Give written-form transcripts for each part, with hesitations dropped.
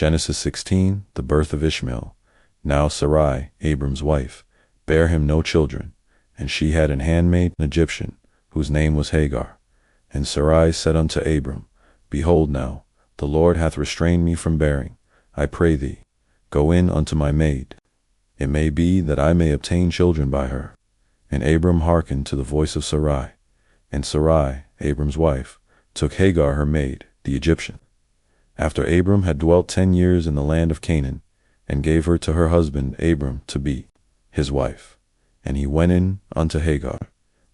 Genesis 16, the birth of Ishmael. Now Sarai, Abram's wife, bare him no children, and she had an handmaid, an Egyptian, whose name was Hagar. And Sarai said unto Abram, Behold now, the Lord hath restrained me from bearing. I pray thee, go in unto my maid. It may be that I may obtain children by her. And Abram hearkened to the voice of Sarai. And Sarai, Abram's wife, took Hagar her maid, the Egyptian. After Abram had dwelt 10 years in the land of Canaan, and gave her to her husband Abram to be his wife. And he went in unto Hagar,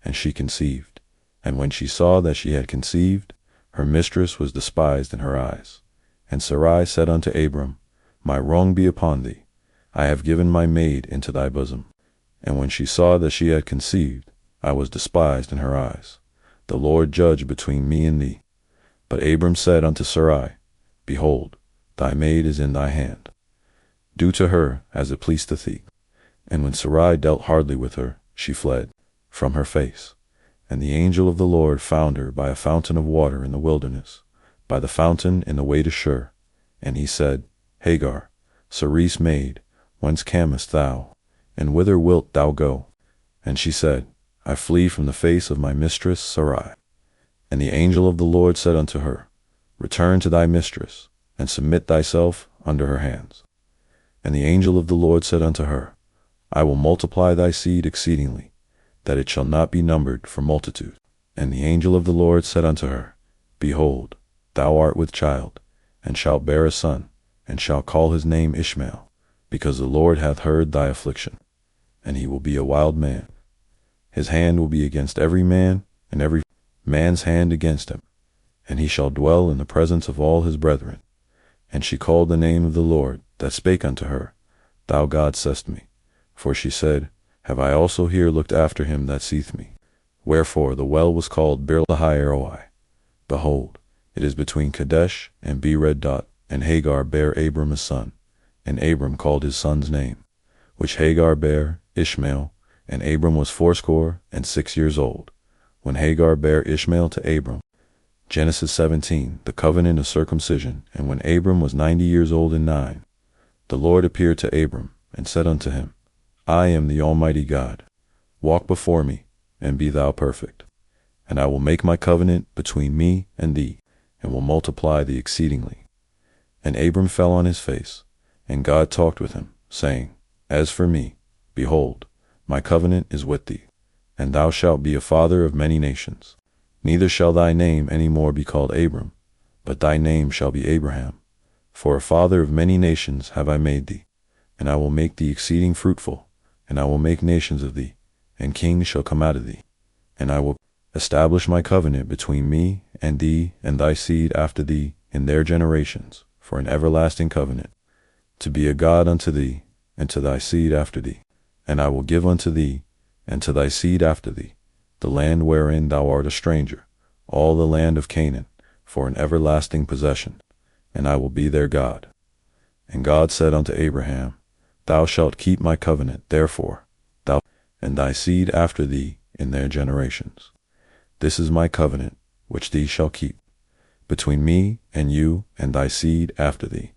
and she conceived. And when she saw that she had conceived, her mistress was despised in her eyes. And Sarai said unto Abram, My wrong be upon thee. I have given my maid into thy bosom. And when she saw that she had conceived, I was despised in her eyes. The Lord judge between me and thee. But Abram said unto Sarai, Behold, thy maid is in thy hand. Do to her as it pleaseth thee. And when Sarai dealt hardly with her, she fled from her face. And the angel of the Lord found her by a fountain of water in the wilderness, by the fountain in the way to Shur. And he said, Hagar, Sarai's maid, whence camest thou, and whither wilt thou go? And she said, I flee from the face of my mistress Sarai. And the angel of the Lord said unto her, Return to thy mistress, and submit thyself under her hands. And the angel of the Lord said unto her, I will multiply thy seed exceedingly, that it shall not be numbered for multitude. And the angel of the Lord said unto her, Behold, thou art with child, and shalt bear a son, and shalt call his name Ishmael, because the Lord hath heard thy affliction. And he will be a wild man. His hand will be against every man, and every man's hand against him. And he shall dwell in the presence of all his brethren. And she called the name of the Lord that spake unto her, Thou God seest me. For she said, Have I also here looked after him that seeth me? Wherefore the well was called Bir-lahai-roi. Behold, it is between Kadesh and Bered-dot. And Hagar bare Abram a son, and Abram called his son's name, which Hagar bare, Ishmael. And Abram was 86 years old, when Hagar bare Ishmael to Abram. Genesis 17, the covenant of circumcision. And when Abram was 90 years old and 9, the Lord appeared to Abram, and said unto him, I am the Almighty God. Walk before me, and be thou perfect. And I will make my covenant between me and thee, and will multiply thee exceedingly. And Abram fell on his face, and God talked with him, saying, As for me, behold, my covenant is with thee, and thou shalt be a father of many nations. Neither shall thy name any more be called Abram, but thy name shall be Abraham. For a father of many nations have I made thee, and I will make thee exceeding fruitful, and I will make nations of thee, and kings shall come out of thee. And I will establish my covenant between me and thee and thy seed after thee in their generations, for an everlasting covenant, to be a God unto thee, and to thy seed after thee. And I will give unto thee, and to thy seed after thee, the land wherein thou art a stranger, all the land of Canaan, for an everlasting possession, and I will be their God. And God said unto Abraham, Thou shalt keep my covenant, therefore, thou and thy seed after thee in their generations. This is my covenant, which thee shall keep, between me and you and thy seed after thee.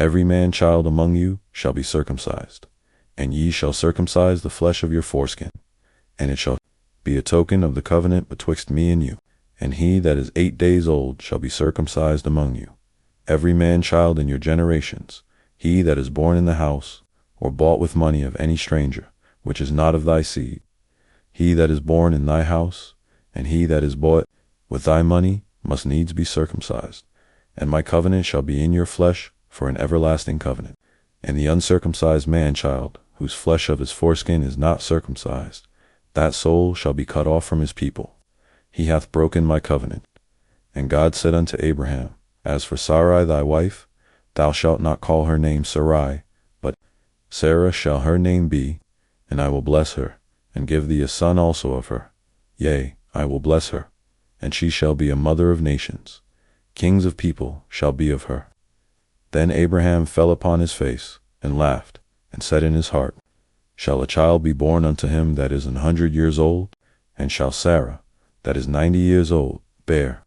Every man child among you shall be circumcised, and ye shall circumcise the flesh of your foreskin, and it shall be a token of the covenant betwixt me and you. And he that is 8 days old shall be circumcised among you, every man child in your generations, he that is born in the house, or bought with money of any stranger, which is not of thy seed. He that is born in thy house, and he that is bought with thy money, must needs be circumcised. And my covenant shall be in your flesh for an everlasting covenant. And the uncircumcised man-child, whose flesh of his foreskin is not circumcised, that soul shall be cut off from his people. He hath broken my covenant. And God said unto Abraham, As for Sarai thy wife, thou shalt not call her name Sarai, but Sarah shall her name be, and I will bless her, and give thee a son also of her. Yea, I will bless her, and she shall be a mother of nations. Kings of people shall be of her. Then Abraham fell upon his face, and laughed, and said in his heart, Shall a child be born unto him that is 100 years old? And shall Sarah, that is 90 years old, bear?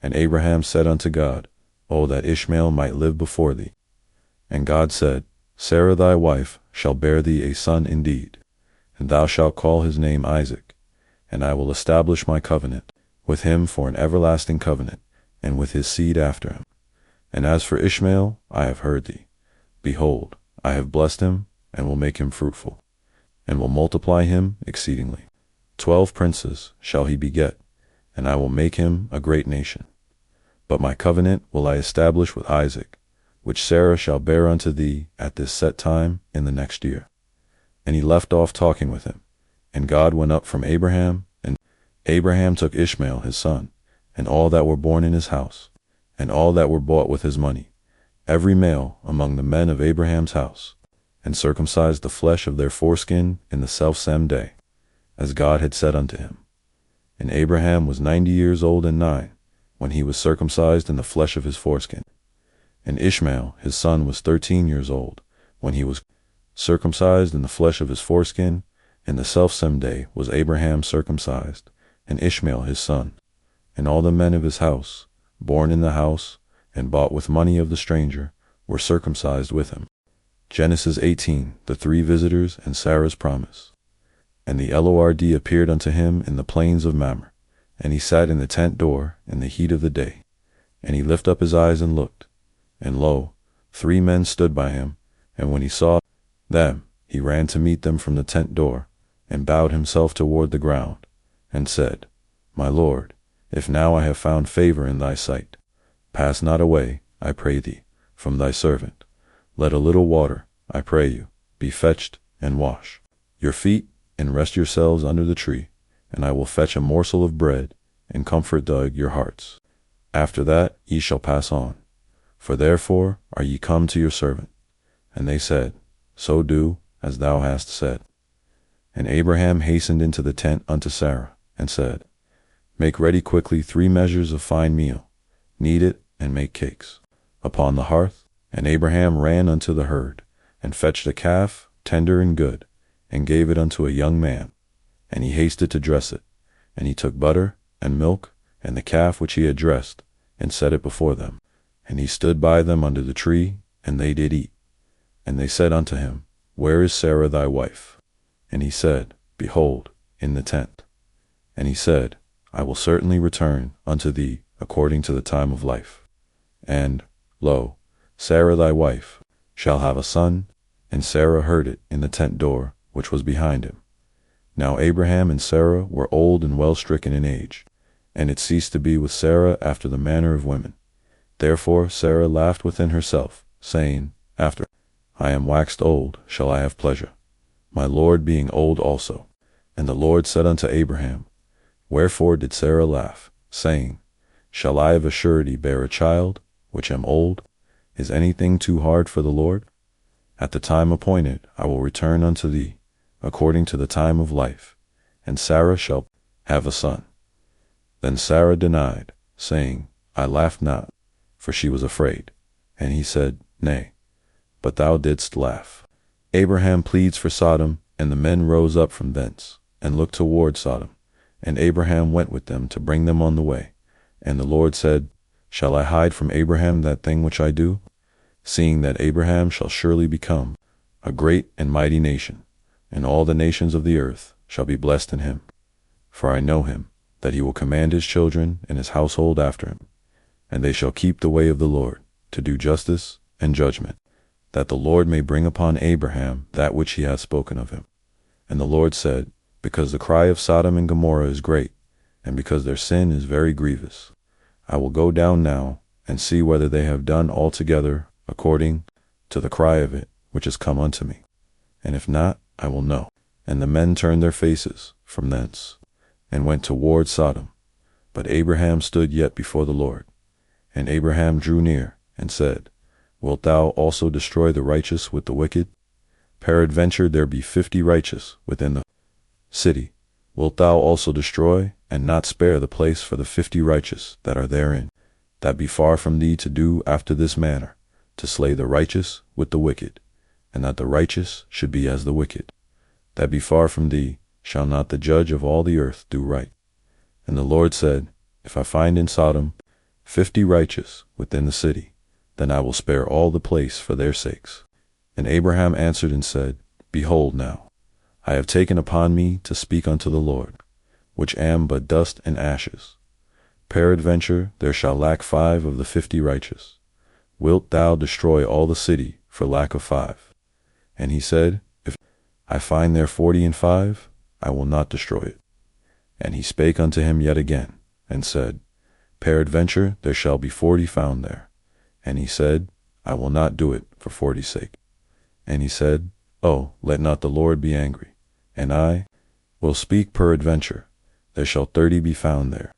And Abraham said unto God, O that Ishmael might live before thee. And God said, Sarah thy wife shall bear thee a son indeed, and thou shalt call his name Isaac, and I will establish my covenant with him for an everlasting covenant, and with his seed after him. And as for Ishmael, I have heard thee. Behold, I have blessed him, and will make him fruitful, and will multiply him exceedingly. 12 princes shall he beget, and I will make him a great nation. But my covenant will I establish with Isaac, which Sarah shall bear unto thee at this set time in the next year. And he left off talking with him. And God went up from Abraham, and Abraham took Ishmael his son, and all that were born in his house, and all that were bought with his money, every male among the men of Abraham's house, and circumcised the flesh of their foreskin in the selfsame day, as God had said unto him. And Abraham was 90 years old and 9, when he was circumcised in the flesh of his foreskin. And Ishmael his son was 13 years old, when he was circumcised in the flesh of his foreskin. In the selfsame day was Abraham circumcised, and Ishmael his son. And all the men of his house, born in the house, and bought with money of the stranger, were circumcised with him. Genesis 18, the 3 visitors and Sarah's promise. And the Lord appeared unto him in the plains of Mamre, and he sat in the tent door in the heat of the day. And he lifted up his eyes and looked, and lo, 3 men stood by him, and when he saw them, he ran to meet them from the tent door, and bowed himself toward the ground, and said, My Lord, if now I have found favor in thy sight, pass not away, I pray thee, from thy servant. Let a little water, I pray you, be fetched, and wash your feet, and rest yourselves under the tree, and I will fetch a morsel of bread, and comfort your hearts. After that ye shall pass on. For therefore are ye come to your servant. And they said, So do as thou hast said. And Abraham hastened into the tent unto Sarah, and said, Make ready quickly 3 measures of fine meal, knead it, and make cakes upon the hearth. And Abraham ran unto the herd, and fetched a calf, tender and good, and gave it unto a young man. And he hasted to dress it. And he took butter, and milk, and the calf which he had dressed, and set it before them. And he stood by them under the tree, and they did eat. And they said unto him, Where is Sarah thy wife? And he said, Behold, in the tent. And he said, I will certainly return unto thee according to the time of life. And, lo, Sarah thy wife shall have a son. And Sarah heard it in the tent door which was behind him. Now Abraham and Sarah were old and well stricken in age, and it ceased to be with Sarah after the manner of women. Therefore Sarah laughed within herself, saying, After I am waxed old, shall I have pleasure, my Lord being old also. And the Lord said unto Abraham, Wherefore did Sarah laugh, saying, Shall I of a surety bear a child, which am old? Is anything too hard for the Lord? At the time appointed I will return unto thee, according to the time of life, and Sarah shall have a son. Then Sarah denied, saying, I laughed not, for she was afraid. And he said, Nay, but thou didst laugh. Abraham pleads for Sodom, and the men rose up from thence, and looked toward Sodom. And Abraham went with them to bring them on the way. And the Lord said, Shall I hide from Abraham that thing which I do? Seeing that Abraham shall surely become a great and mighty nation, and all the nations of the earth shall be blessed in him. For I know him, that he will command his children and his household after him, and they shall keep the way of the Lord, to do justice and judgment, that the Lord may bring upon Abraham that which he hath spoken of him. And the Lord said, Because the cry of Sodom and Gomorrah is great, and because their sin is very grievous, I will go down now, and see whether they have done altogether according to the cry of it which is come unto me. And if not, I will know. And the men turned their faces from thence, and went toward Sodom. But Abraham stood yet before the Lord. And Abraham drew near, and said, Wilt thou also destroy the righteous with the wicked? Peradventure there be 50 righteous within the city. Wilt thou also destroy, and not spare the place for the 50 righteous that are therein? That be far from thee to do after this manner, to slay the righteous with the wicked, and that the righteous should be as the wicked. That be far from thee, shall not the judge of all the earth do right? And the Lord said, If I find in Sodom 50 righteous within the city, then I will spare all the place for their sakes. And Abraham answered and said, Behold now, I have taken upon me to speak unto the Lord, which am but dust and ashes. Peradventure there shall lack 5 of the 50 righteous. Wilt thou destroy all the city for lack of 5? And he said, If I find there 40 and 5, I will not destroy it. And he spake unto him yet again, and said, Peradventure there shall be 40 found there. And he said, I will not do it for 40's sake. And he said, Oh, let not the Lord be angry, and I will speak peradventure, there shall 30 be found there.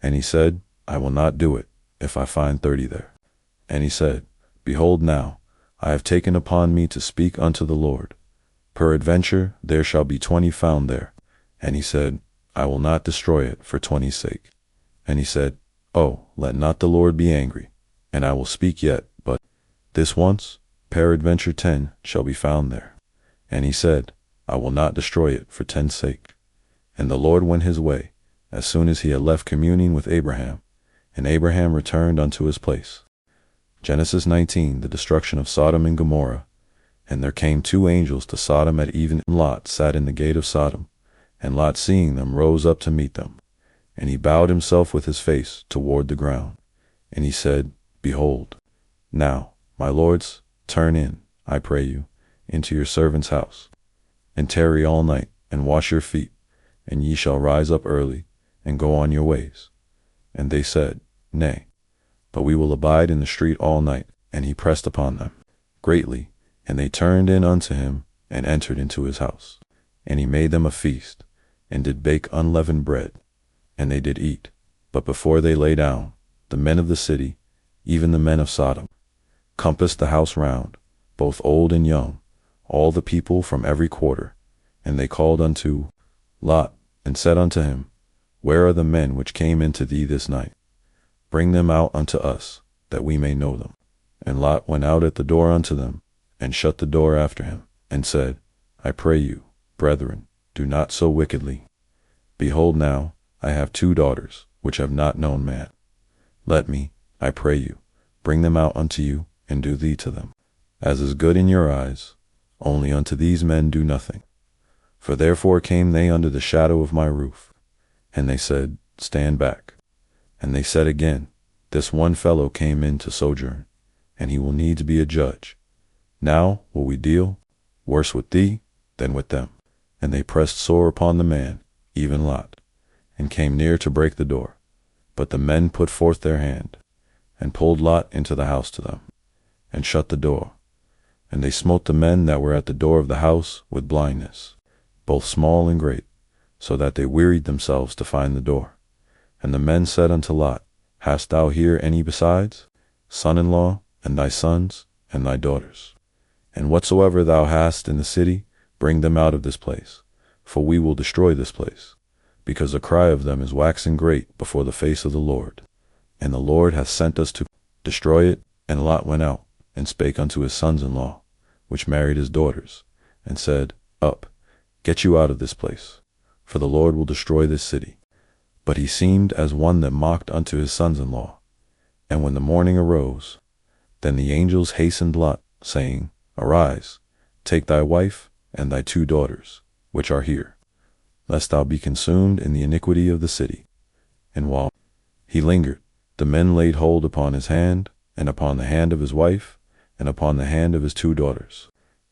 And he said, I will not do it, if I find 30 there. And he said, Behold now, I have taken upon me to speak unto the Lord. Peradventure there shall be 20 found there. And he said, I will not destroy it for 20's sake. And he said, Oh, let not the Lord be angry, and I will speak yet, but this once, peradventure 10 shall be found there. And he said, I will not destroy it for 10's sake. And the Lord went his way, as soon as he had left communing with Abraham, and Abraham returned unto his place. Genesis 19, the destruction of Sodom and Gomorrah. And there came 2 angels to Sodom at even, and Lot sat in the gate of Sodom. And Lot, seeing them, rose up to meet them. And he bowed himself with his face toward the ground. And he said, Behold, now, my lords, turn in, I pray you, into your servant's house, and tarry all night, and wash your feet, and ye shall rise up early, and go on your ways. And they said, Nay, but we will abide in the street all night. And he pressed upon them greatly, and they turned in unto him, and entered into his house. And he made them a feast, and did bake unleavened bread, and they did eat. But before they lay down, the men of the city, even the men of Sodom, compassed the house round, both old and young, all the people from every quarter. And they called unto Lot, and said unto him, Where are the men which came into thee this night? Bring them out unto us, that we may know them. And Lot went out at the door unto them, and shut the door after him, and said, I pray you, brethren, do not so wickedly. Behold now, I have 2 daughters, which have not known man. Let me, I pray you, bring them out unto you, and do thee to them, as is good in your eyes. Only unto these men do nothing. For therefore came they under the shadow of my roof. And they said, Stand back. And they said again, This one fellow came in to sojourn, and he will needs be a judge. Now will we deal worse with thee than with them. And they pressed sore upon the man, even Lot, and came near to break the door. But the men put forth their hand, and pulled Lot into the house to them, and shut the door. And they smote the men that were at the door of the house with blindness, both small and great, so that they wearied themselves to find the door. And the men said unto Lot, Hast thou here any besides, son-in-law, and thy sons, and thy daughters? And whatsoever thou hast in the city, bring them out of this place, for we will destroy this place, because the cry of them is waxing great before the face of the Lord. And the Lord hath sent us to destroy it. And Lot went out, and spake unto his sons-in-law, which married his daughters, and said, Up, get you out of this place, for the Lord will destroy this city. But he seemed as one that mocked unto his sons-in-law. And when the morning arose, then the angels hastened Lot, saying, Arise, take thy wife and thy 2 daughters, which are here, lest thou be consumed in the iniquity of the city. And while he lingered, the men laid hold upon his hand, and upon the hand of his wife, and upon the hand of his 2 daughters,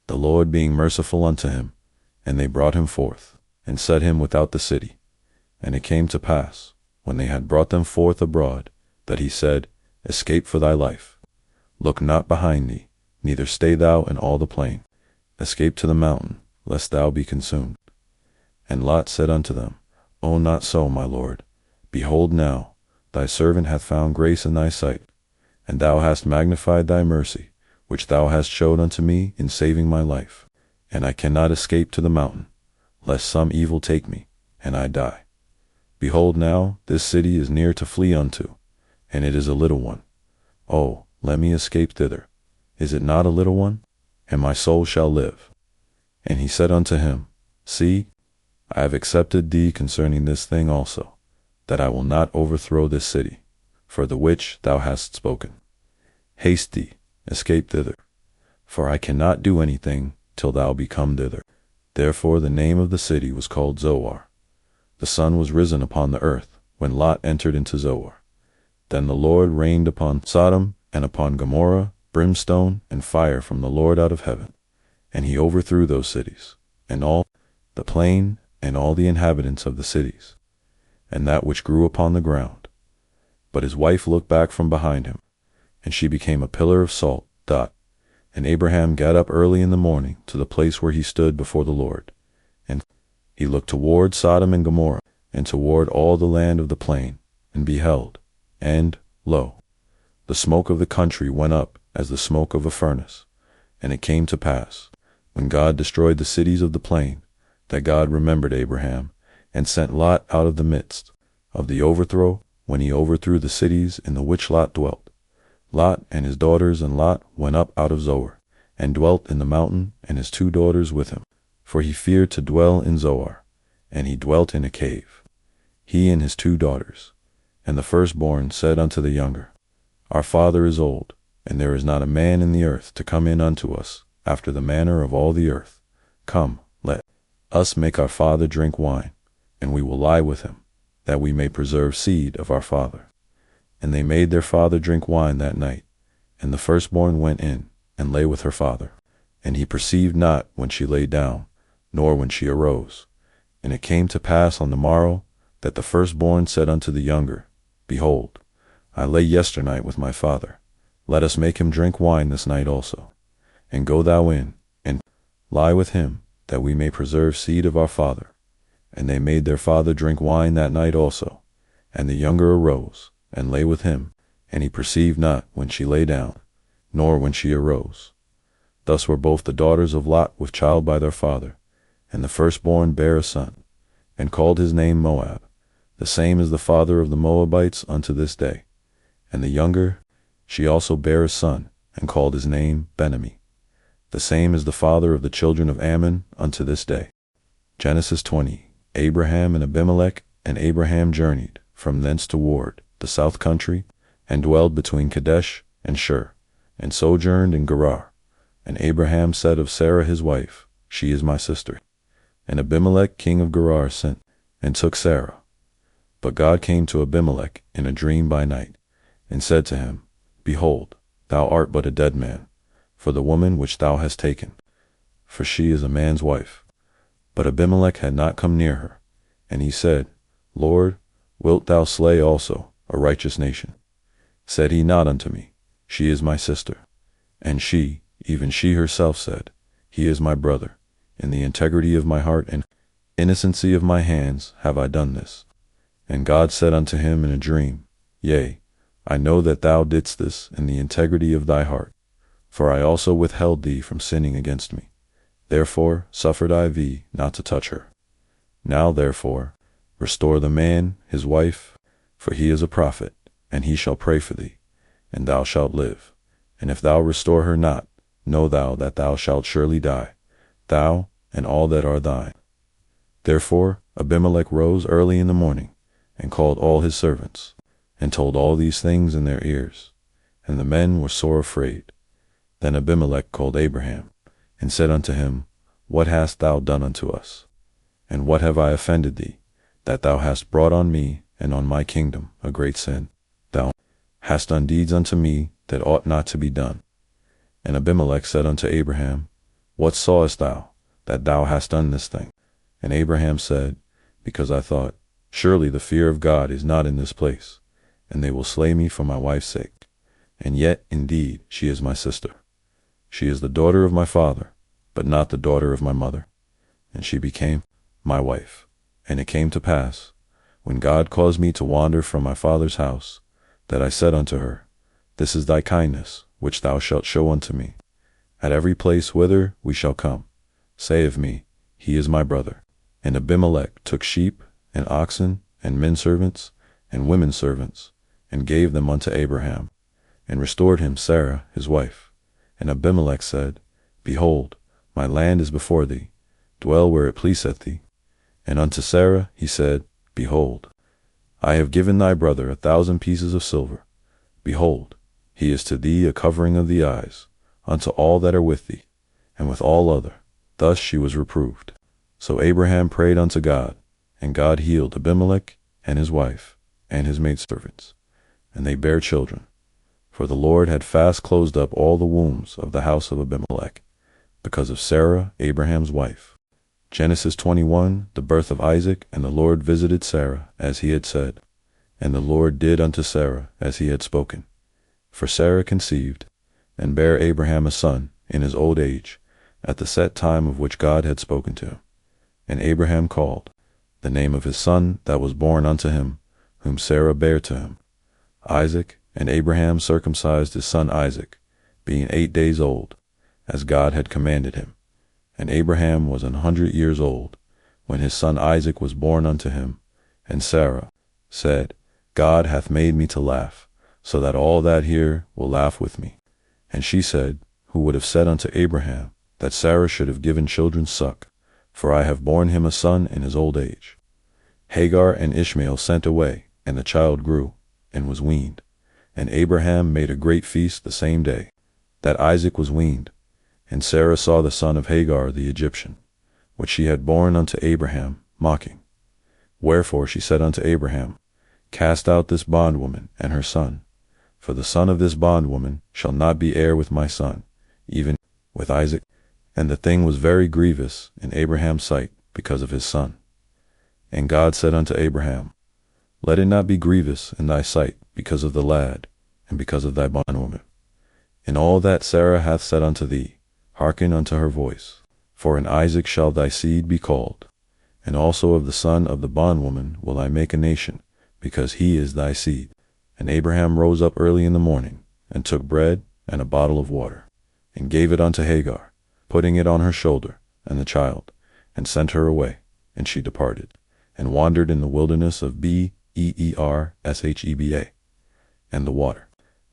the Lord being merciful unto him. And they brought him forth, and set him without the city. And it came to pass, when they had brought them forth abroad, that he said, Escape for thy life. Look not behind thee, neither stay thou in all the plain. Escape to the mountain, lest thou be consumed. And Lot said unto them, O not so, my lord. Behold now, thy servant hath found grace in thy sight, and thou hast magnified thy mercy, which thou hast showed unto me in saving my life. And I cannot escape to the mountain, lest some evil take me, and I die. Behold now, this city is near to flee unto, and it is a little one. Oh, let me escape thither. Is it not a little one? And my soul shall live. And he said unto him, See, I have accepted thee concerning this thing also, that I will not overthrow this city, for the which thou hast spoken. Haste thee, escape thither, for I cannot do anything till thou be come thither. Therefore the name of the city was called Zoar. The sun was risen upon the earth when Lot entered into Zoar. Then the Lord rained upon Sodom and upon Gomorrah brimstone and fire from the Lord out of heaven, and he overthrew those cities, and all the plain, and all the inhabitants of the cities, and that which grew upon the ground. But his wife looked back from behind him, and she became a pillar of salt. And Abraham got up early in the morning to the place where he stood before the Lord, and he looked toward Sodom and Gomorrah, and toward all the land of the plain, and beheld, and, lo, the smoke of the country went up as the smoke of a furnace. And it came to pass, when God destroyed the cities of the plain, that God remembered Abraham, and sent Lot out of the midst of the overthrow, when he overthrew the cities in the which Lot dwelt. Lot and his daughters and Lot went up out of Zoar, and dwelt in the mountain, and his 2 daughters with him, for he feared to dwell in Zoar, and he dwelt in a cave, he and his 2 daughters. And the firstborn said unto the younger, Our father is old, and there is not a man in the earth to come in unto us, after the manner of all the earth. Come, let us make our father drink wine, and we will lie with him, that we may preserve seed of our father. And they made their father drink wine that night. And the firstborn went in, and lay with her father. And he perceived not when she lay down, nor when she arose. And it came to pass on the morrow, that the firstborn said unto the younger, Behold, I lay yesternight with my father. Let us make him drink wine this night also. And go thou in, and lie with him, that we may preserve seed of our father. And they made their father drink wine that night also. And the younger arose, and lay with him, and he perceived not when she lay down, nor when she arose. Thus were both the daughters of Lot with child by their father. And the firstborn bare a son, and called his name Moab. The same is the father of the Moabites unto this day. And the younger, she also bare a son, and called his name Ben-ammi. The same is the father of the children of Ammon unto this day. Genesis 20. Abraham and Abimelech. And Abraham journeyed from thence toward the south country, and dwelled between Kadesh and Shur, and sojourned in Gerar. And Abraham said of Sarah his wife, She is my sister. And Abimelech king of Gerar sent, and took Sarah. But God came to Abimelech in a dream by night, and said to him, Behold, thou art but a dead man, for the woman which thou hast taken, for she is a man's wife. But Abimelech had not come near her. And he said, Lord, wilt thou slay also a righteous nation? Said he not unto me, She is my sister? And she, even she herself said, He is my brother. In the integrity of my heart and innocency of my hands have I done this. And God said unto him in a dream, Yea, I know that thou didst this in the integrity of thy heart, for I also withheld thee from sinning against me. Therefore suffered I thee not to touch her. Now therefore restore the man his wife, for he is a prophet, and he shall pray for thee, and thou shalt live. And if thou restore her not, know thou that thou shalt surely die, thou and all that are thine. Therefore Abimelech rose early in the morning, and called all his servants, and told all these things in their ears. And the men were sore afraid. Then Abimelech called Abraham, and said unto him, What hast thou done unto us? And what have I offended thee, that thou hast brought on me and on my kingdom a great sin? Thou hast done deeds unto me that ought not to be done. And Abimelech said unto Abraham, What sawest thou, that thou hast done this thing? And Abraham said, Because I thought, Surely the fear of God is not in this place, and they will slay me for my wife's sake. And yet, indeed, she is my sister. She is the daughter of my father, but not the daughter of my mother. And she became my wife. And it came to pass, when God caused me to wander from my father's house, that I said unto her, This is thy kindness, which thou shalt show unto me. At every place whither we shall come, say of me, He is my brother. And Abimelech took sheep, and oxen, and men servants, and women servants, and gave them unto Abraham, and restored him Sarah his wife. And Abimelech said, Behold, my land is before thee, dwell where it pleaseth thee. And unto Sarah he said, Behold, I have given thy brother 1,000 pieces of silver. Behold, He is to thee a covering of the eyes, unto all that are with thee, and with all other. Thus she was reproved. So Abraham prayed unto God, and God healed Abimelech and his wife, and his maidservants, and they bare children. For the Lord had fast closed up all the wombs of the house of Abimelech, because of Sarah, Abraham's wife. Genesis 21, the birth of Isaac. And the Lord visited Sarah, as he had said. And the Lord did unto Sarah as he had spoken. For Sarah conceived, and bare Abraham a son in his old age, at the set time of which God had spoken to him. And Abraham called the name of his son that was born unto him, whom Sarah bare to him, Isaac. And Abraham circumcised his son Isaac, being 8 days old, as God had commanded him. And Abraham was 100 years old, when his son Isaac was born unto him. And Sarah said, God hath made me to laugh, so that all that hear will laugh with me. And she said, who would have said unto Abraham, that Sarah should have given children suck, for I have borne him a son in his old age. Hagar and Ishmael sent away, and the child grew, and was weaned. And Abraham made a great feast the same day, that Isaac was weaned. And Sarah saw the son of Hagar the Egyptian, which she had borne unto Abraham, mocking. Wherefore she said unto Abraham, Cast out this bondwoman and her son, for the son of this bondwoman shall not be heir with my son, even with Isaac. And the thing was very grievous in Abraham's sight because of his son. And God said unto Abraham, Let it not be grievous in thy sight because of the lad, and because of thy bondwoman. In all that Sarah hath said unto thee, hearken unto her voice. For in Isaac shall thy seed be called, and also of the son of the bondwoman will I make a nation, because he is thy seed. And Abraham rose up early in the morning, and took bread and a bottle of water, and gave it unto Hagar, putting it on her shoulder, and the child, and sent her away. And she departed, and wandered in the wilderness of Beersheba. And the water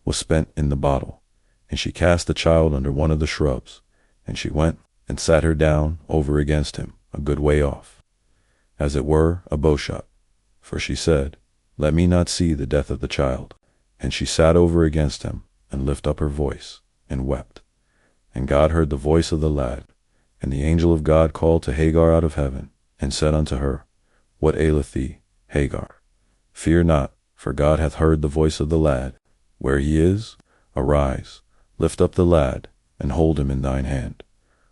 was spent in the bottle, and she cast the child under one of the shrubs, and she went and sat her down over against him a good way off, as it were a bowshot. For she said, Let me not see the death of the child. And she sat over against him, and lifted up her voice, and wept. And God heard the voice of the lad. And the angel of God called to Hagar out of heaven, and said unto her, What aileth thee, Hagar? Fear not, for God hath heard the voice of the lad. Where he is, arise, lift up the lad, and hold him in thine hand,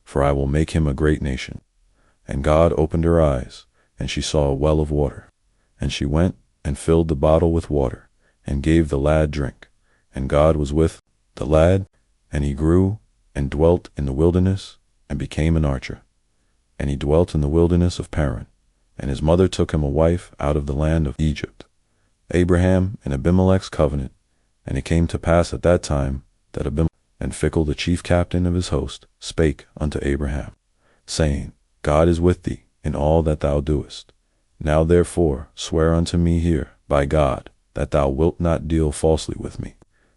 for I will make him a great nation. And God opened her eyes, and she saw a well of water. And she went and filled the bottle with water, and gave the lad drink. And God was with the lad, and he grew, and dwelt in the wilderness, and became an archer. And he dwelt in the wilderness of Paran. And his mother took him a wife out of the land of Egypt. Abraham and Abimelech's covenant. And it came to pass at that time that Abimelech and Phicol the chief captain of his host spake unto Abraham, saying, God is with thee in all that thou doest. Now therefore swear unto me here by God, that thou wilt not deal falsely with me,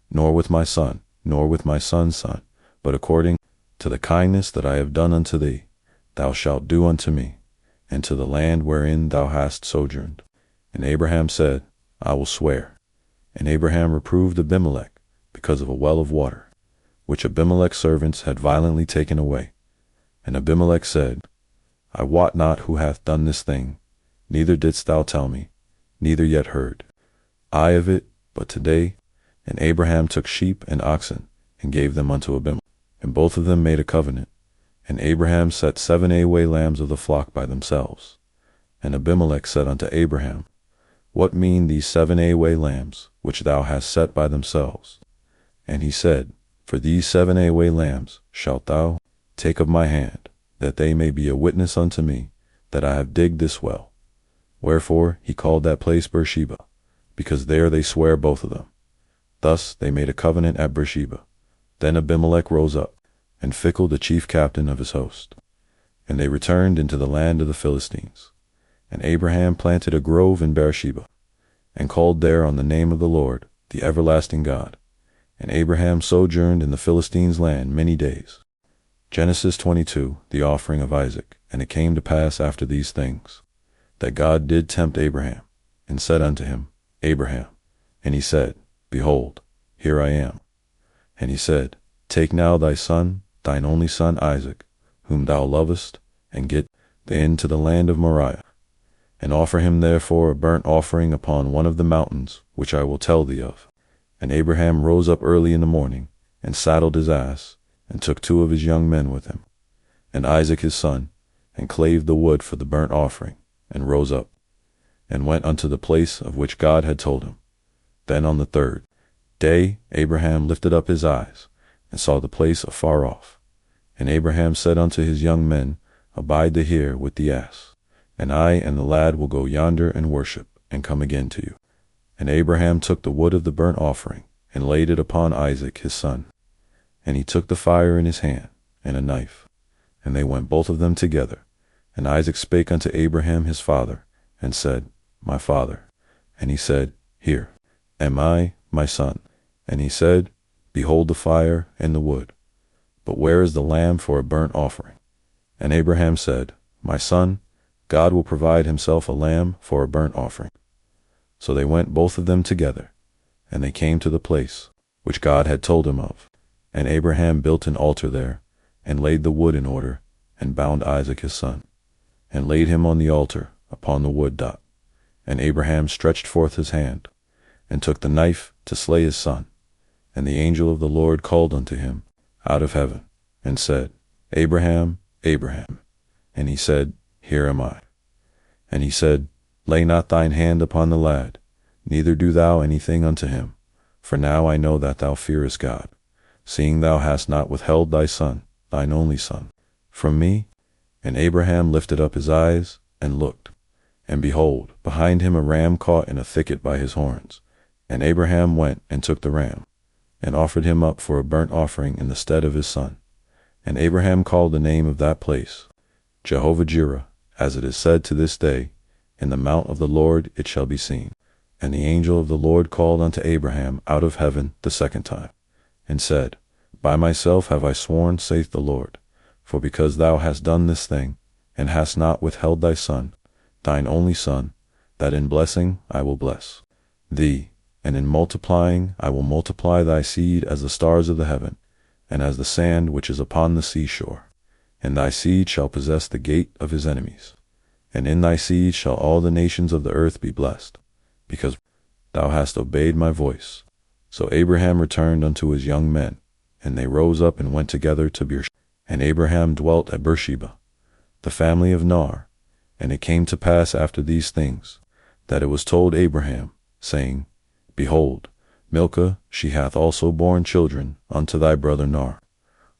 nor with my son, nor with my son's son, but according to the kindness that I have done unto thee, thou shalt do unto me, and to the land wherein thou hast sojourned. And Abraham said, I will swear. And Abraham reproved Abimelech because of a well of water, which Abimelech's servants had violently taken away. And Abimelech said, I wot not who hath done this thing, neither didst thou tell me, neither yet heard I of it but today. And Abraham took sheep and oxen, and gave them unto Abimelech. And both of them made a covenant. And Abraham set 7 away lambs of the flock by themselves. And Abimelech said unto Abraham, What mean these 7 away lambs, which thou hast set by themselves? And he said, For these 7 away lambs shalt thou take of my hand, that they may be a witness unto me, that I have digged this well. Wherefore he called that place Beersheba, because there they sware both of them. Thus they made a covenant at Beersheba. Then Abimelech rose up, and Phicol the chief captain of his host. And they returned into the land of the Philistines. And Abraham planted a grove in Beersheba, and called there on the name of the Lord, the everlasting God. And Abraham sojourned in the Philistines' land many days. Genesis 22, the offering of Isaac. And it came to pass after these things, that God did tempt Abraham, and said unto him, Abraham. And he said, Behold, here I am. And he said, Take now thy son, thine only son Isaac, whom thou lovest, and get thee into the land of Moriah, and offer him therefore a burnt offering upon one of the mountains which I will tell thee of. And Abraham rose up early in the morning, and saddled his ass, and took 2 of his young men with him, and Isaac his son, and clave the wood for the burnt offering, and rose up, and went unto the place of which God had told him. Then on the 3rd day Abraham lifted up his eyes, and saw the place afar off. And Abraham said unto his young men, Abide thee here with the ass, and I and the lad will go yonder and worship, and come again to you. And Abraham took the wood of the burnt offering, and laid it upon Isaac his son. And he took the fire in his hand, and a knife, and they went both of them together. And Isaac spake unto Abraham his father, and said, My father. And he said, Here am I, my son. And he said, Behold the fire and the wood, but where is the lamb for a burnt offering? And Abraham said, My son, God will provide himself a lamb for a burnt offering. So they went both of them together, and they came to the place which God had told him of. And Abraham built an altar there, and laid the wood in order, and bound Isaac his son, and laid him on the altar upon the wood dot. And Abraham stretched forth his hand, and took the knife to slay his son. And the angel of the Lord called unto him out of heaven, and said, Abraham, Abraham. And he said, Here am I. And he said, Lay not thine hand upon the lad, neither do thou anything unto him. For now I know that thou fearest God, seeing thou hast not withheld thy son, thine only son, from me. And Abraham lifted up his eyes, and looked, and behold, behind him a ram caught in a thicket by his horns. And Abraham went and took the ram, and offered him up for a burnt offering in the stead of his son. And Abraham called the name of that place Jehovah-Jireh, as it is said to this day, In the mount of the Lord it shall be seen. And the angel of the Lord called unto Abraham out of heaven the 2nd time, and said, By myself have I sworn, saith the Lord, for because thou hast done this thing, and hast not withheld thy son, thine only son, that in blessing I will bless thee, and in multiplying I will multiply thy seed as the stars of the heaven, and as the sand which is upon the seashore. And thy seed shall possess the gate of his enemies. And in thy seed shall all the nations of the earth be blessed, because thou hast obeyed my voice. So Abraham returned unto his young men, and they rose up and went together to Beersheba. And Abraham dwelt at Beersheba, the family of Nar. And it came to pass after these things, that it was told Abraham, saying, Behold, Milcah, she hath also borne children unto thy brother Nar,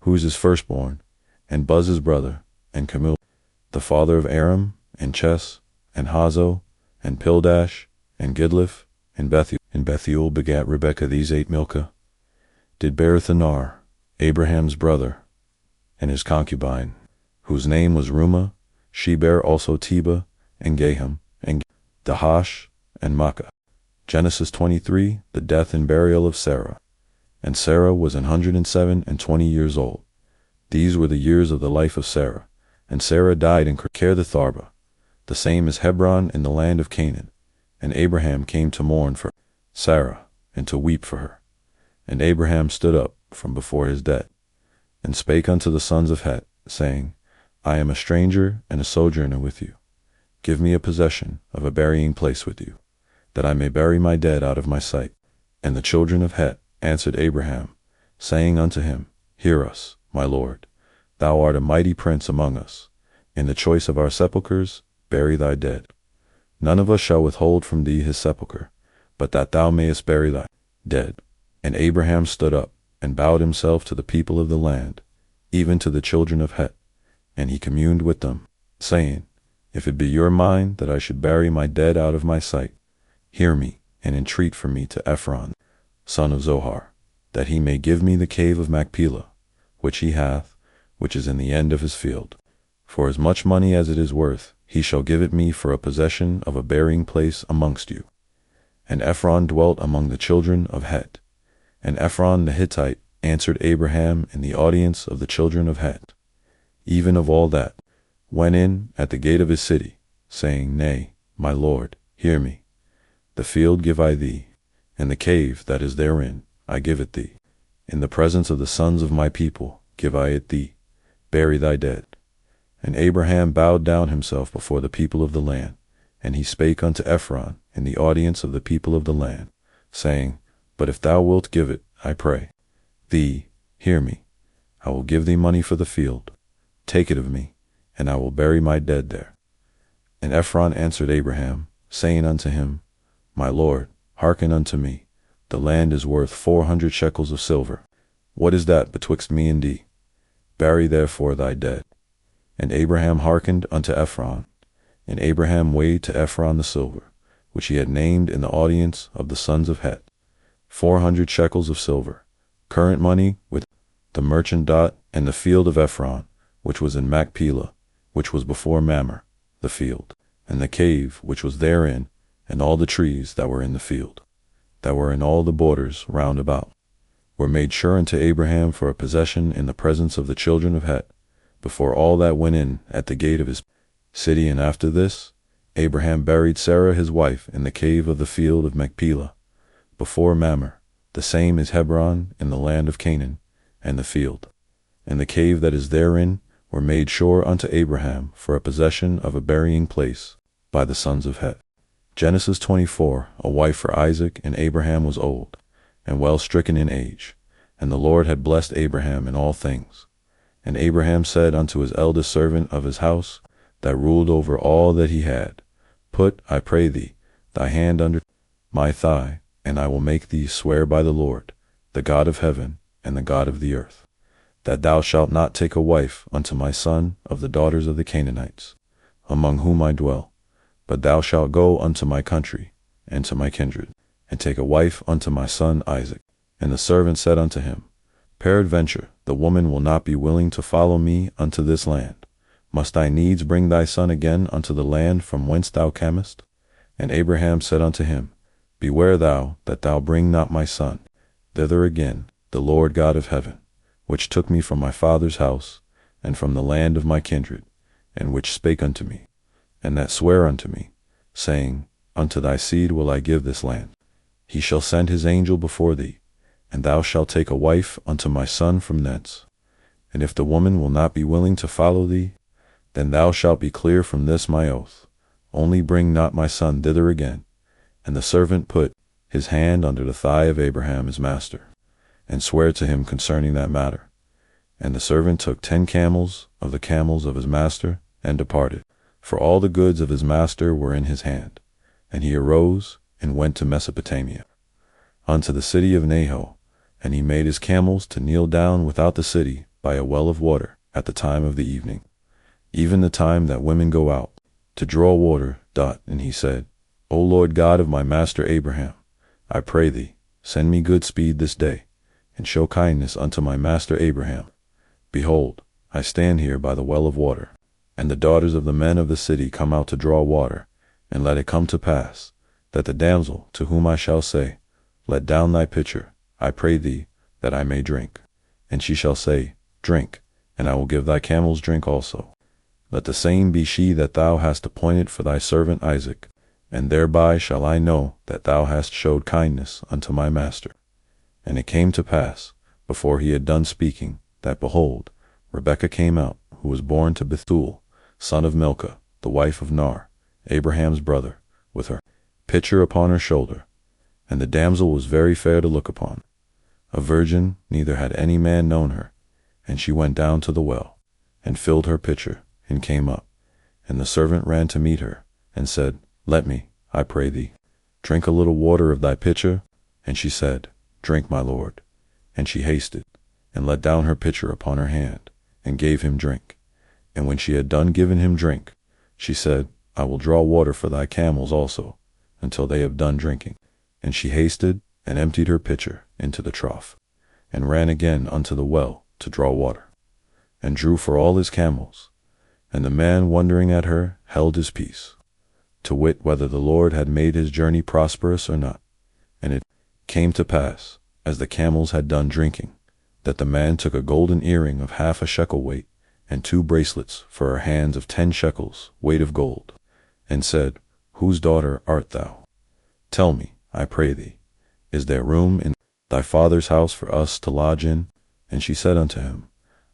who is his firstborn, and Buz his brother, and Camil, the father of Aram, and Ches, and Hazo, and Pildash, and Gidlif, and Bethuel. And Bethuel begat Rebekah. These 8 Milcah did bear Nar, Abraham's brother, and his concubine, whose name was Rumah. She bare also Teba, and Gaham, and Dahash, and Makkah. Genesis 23, the death and burial of Sarah. And Sarah was 107 and 20 years old. These were the years of the life of Sarah. And Sarah died in Kiriath-Arba, the same as Hebron in the land of Canaan. And Abraham came to mourn for Sarah, and to weep for her. And Abraham stood up from before his dead, and spake unto the sons of Het, saying, I am a stranger and a sojourner with you. Give me a possession of a burying place with you, that I may bury my dead out of my sight. And the children of Het answered Abraham, saying unto him, Hear us, my lord. Thou art a mighty prince among us. In the choice of our sepulchres, bury thy dead. None of us shall withhold from thee his sepulchre, but that thou mayest bury thy dead. And Abraham stood up, and bowed himself to the people of the land, even to the children of Het. And he communed with them, saying, If it be your mind that I should bury my dead out of my sight, hear me, and entreat for me to Ephron, son of Zohar, that he may give me the cave of Machpelah, which he hath, which is in the end of his field. For as much money as it is worth, he shall give it me for a possession of a burying place amongst you. And Ephron dwelt among the children of Het. And Ephron the Hittite answered Abraham in the audience of the children of Het, even of all that went in at the gate of his city, saying, Nay, my lord, hear me. The field give I thee, and the cave that is therein I give it thee. In the presence of the sons of my people give I it thee, bury thy dead. And Abraham bowed down himself before the people of the land, and he spake unto Ephron in the audience of the people of the land, saying, But if thou wilt give it, I pray thee, hear me. I will give thee money for the field. Take it of me, and I will bury my dead there. And Ephron answered Abraham, saying unto him, My lord, hearken unto me. The land is worth 400 shekels of silver. What is that betwixt me and thee? Bury therefore thy dead. And Abraham hearkened unto Ephron. And Abraham weighed to Ephron the silver, which he had named in the audience of the sons of Het, 400 shekels of silver, current money, with the merchant Dot, and the field of Ephron, which was in Machpelah, which was before Mamre, the field, and the cave which was therein, and all the trees that were in the field, that were in all the borders round about, were made sure unto Abraham for a possession in the presence of the children of Het, before all that went in at the gate of his city. And after this, Abraham buried Sarah his wife in the cave of the field of Machpelah, before Mamre, the same is Hebron in the land of Canaan, and the field, and the cave that is therein, were made sure unto Abraham for a possession of a burying place by the sons of Het. Genesis 24. A wife for Isaac, and Abraham was old, and well stricken in age, and the Lord had blessed Abraham in all things. And Abraham said unto his eldest servant of his house, that ruled over all that he had, Put, I pray thee, thy hand under my thigh, and I will make thee swear by the Lord, the God of heaven and the God of the earth, that thou shalt not take a wife unto my son of the daughters of the Canaanites, among whom I dwell, but thou shalt go unto my country and to my kindred, and take a wife unto my son Isaac. And the servant said unto him, Peradventure the woman will not be willing to follow me unto this land. Must I needs bring thy son again unto the land from whence thou camest? And Abraham said unto him, Beware thou that thou bring not my son thither again. The Lord God of heaven, which took me from my father's house, and from the land of my kindred, and which spake unto me, and that sware unto me, saying, Unto thy seed will I give this land. He shall send his angel before thee, and thou shalt take a wife unto my son from thence. And if the woman will not be willing to follow thee, then thou shalt be clear from this my oath. Only bring not my son thither again. And the servant put his hand under the thigh of Abraham his master, and sware to him concerning that matter. And the servant took 10 camels of the camels of his master, and departed, for all the goods of his master were in his hand. And he arose, and went to Mesopotamia, unto the city of Nahor, and he made his camels to kneel down without the city by a well of water at the time of the evening, even the time that women go out to draw water. And he said, O Lord God of my master Abraham, I pray thee, send me good speed this day, and show kindness unto my master Abraham. Behold, I stand here by the well of water, and the daughters of the men of the city come out to draw water. And let it come to pass, that the damsel to whom I shall say, Let down thy pitcher, I pray thee, that I may drink. And she shall say, Drink, and I will give thy camels drink also. Let the same be she that thou hast appointed for thy servant Isaac, and thereby shall I know that thou hast showed kindness unto my master. And it came to pass, before he had done speaking, that behold, Rebekah came out, who was born to Bethuel, son of Milcah, the wife of Nar, Abraham's brother, with her pitcher upon her shoulder. And the damsel was very fair to look upon, a virgin, neither had any man known her. And she went down to the well, and filled her pitcher, and came up. And the servant ran to meet her, and said, Let me, I pray thee, drink a little water of thy pitcher. And she said, Drink, my lord. And she hasted, and let down her pitcher upon her hand, and gave him drink. And when she had done giving him drink, she said, I will draw water for thy camels also, until they have done drinking. And she hasted, and emptied her pitcher into the trough, and ran again unto the well to draw water, and drew for all his camels. And the man, wondering at her, held his peace, to wit whether the Lord had made his journey prosperous or not. And it came to pass, as the camels had done drinking, that the man took a golden earring of 1/2 shekel weight, and 2 bracelets for her hands of 10 shekels weight of gold, and said, Whose daughter art thou? Tell me, I pray thee, is there room in thy father's house for us to lodge in? And she said unto him,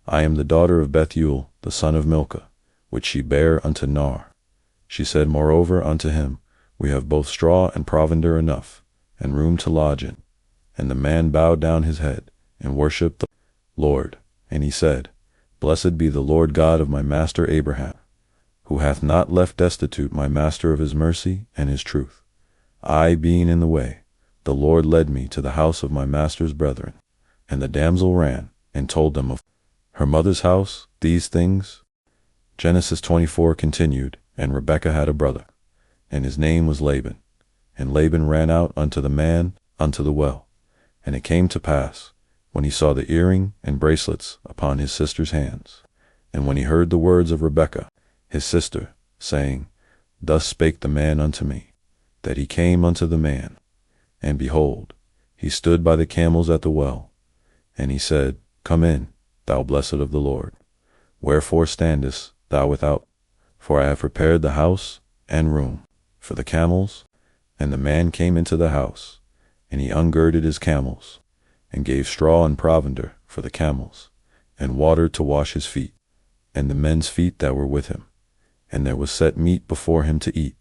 I am the daughter of Bethuel, the son of Milcah, which she bare unto Nar. She said moreover unto him, We have both straw and provender enough, and room to lodge in. And the man bowed down his head, and worshipped the Lord. And he said, Blessed be the Lord God of my master Abraham, who hath not left destitute my master of his mercy and his truth. I being in the way, the Lord led me to the house of my master's brethren. And the damsel ran, and told them of her mother's house these things. Genesis 24 continued, And Rebekah had a brother, and his name was Laban. And Laban ran out unto the man unto the well. And it came to pass, when he saw the earring and bracelets upon his sister's hands, and when he heard the words of Rebekah, his sister, saying, Thus spake the man unto me, that he came unto the man. And behold, he stood by the camels at the well. And he said, Come in, thou blessed of the Lord. Wherefore standest thou without? For I have prepared the house and room for the camels. And the man came into the house, and he ungirded his camels, and gave straw and provender for the camels, and water to wash his feet, and the men's feet that were with him. And there was set meat before him to eat.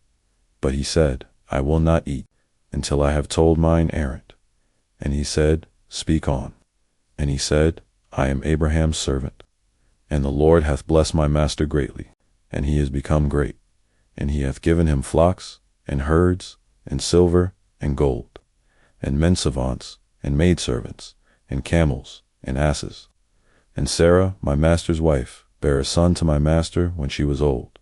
But he said, I will not eat, until I have told mine errand. And he said, Speak on. And he said, I am Abraham's servant. And the Lord hath blessed my master greatly, and he is become great. And he hath given him flocks, and herds, and silver, and gold, and menservants, and maidservants, and camels, and asses. And Sarah, my master's wife, bare a son to my master when she was old,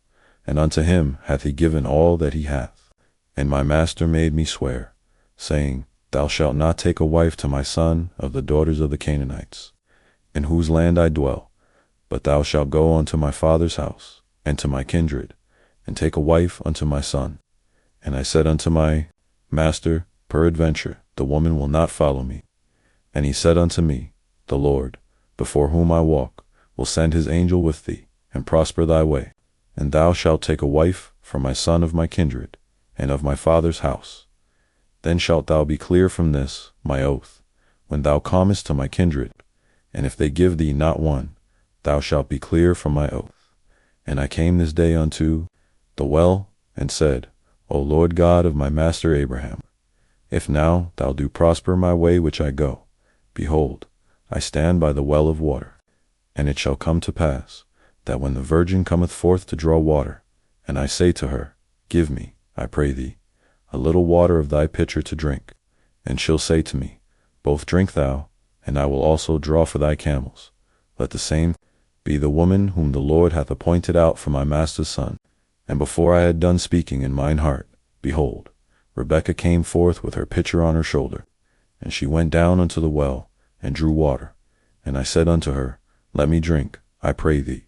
and unto him hath he given all that he hath. And my master made me swear, saying, Thou shalt not take a wife to my son of the daughters of the Canaanites, in whose land I dwell, but thou shalt go unto my father's house, and to my kindred, and take a wife unto my son. And I said unto my master, Peradventure the woman will not follow me. And he said unto me, The Lord, before whom I walk, will send his angel with thee, and prosper thy way. And thou shalt take a wife for my son of my kindred, and of my father's house. Then shalt thou be clear from this, my oath, when thou comest to my kindred, and if they give thee not one, thou shalt be clear from my oath. And I came this day unto the well, and said, O Lord God of my master Abraham, if now thou do prosper my way which I go, behold, I stand by the well of water. And it shall come to pass, that when the virgin cometh forth to draw water, and I say to her, Give me, I pray thee, a little water of thy pitcher to drink, and she'll say to me, Both drink thou, and I will also draw for thy camels. Let the same be the woman whom the Lord hath appointed out for my master's son. And before I had done speaking in mine heart, behold, Rebekah came forth with her pitcher on her shoulder. And she went down unto the well, and drew water. And I said unto her, Let me drink, I pray thee.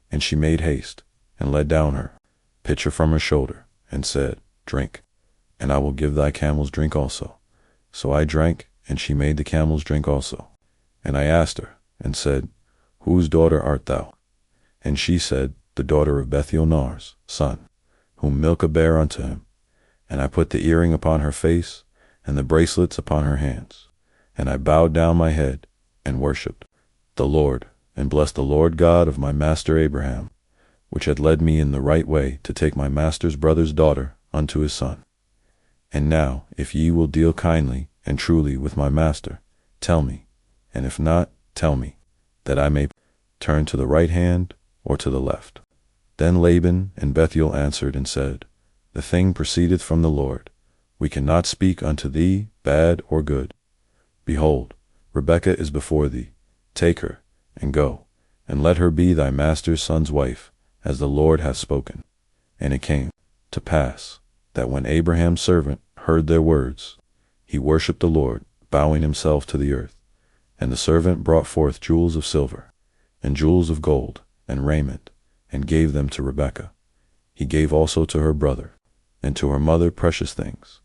And she made haste, and let down her pitcher from her shoulder, and said, Drink, and I will give thy camels drink also. So I drank, and she made the camels drink also. And I asked her, and said, Whose daughter art thou? And she said, The daughter of Bethuel's son, whom Milcah bare unto him. And I put the earring upon her face, and the bracelets upon her hands. And I bowed down my head, and worshipped the Lord, and blessed the Lord God of my master Abraham, which had led me in the right way to take my master's brother's daughter unto his son. And now, if ye will deal kindly and truly with my master, tell me, and if not, tell me, that I may turn to the right hand or to the left. Then Laban and Bethuel answered and said, The thing proceedeth from the Lord. We cannot speak unto thee bad or good. Behold, Rebekah is before thee. Take her, and go, and let her be thy master's son's wife, as the Lord hath spoken. And it came to pass, that when Abraham's servant heard their words, he worshipped the Lord, bowing himself to the earth. And the servant brought forth jewels of silver, and jewels of gold, and raiment, and gave them to Rebekah. He gave also to her brother, and to her mother precious things.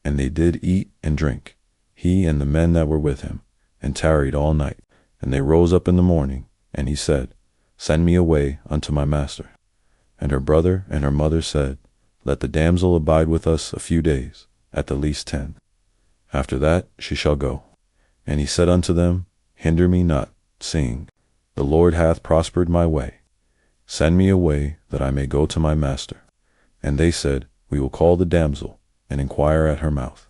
And they did eat and drink, he and the men that were with him, and tarried all night. And they rose up in the morning, and he said, Send me away unto my master. And her brother and her mother said, Let the damsel abide with us a few days, at the least 10. After that she shall go. And he said unto them, Hinder me not, seeing the Lord hath prospered my way. Send me away, that I may go to my master. And they said, We will call the damsel, and inquire at her mouth.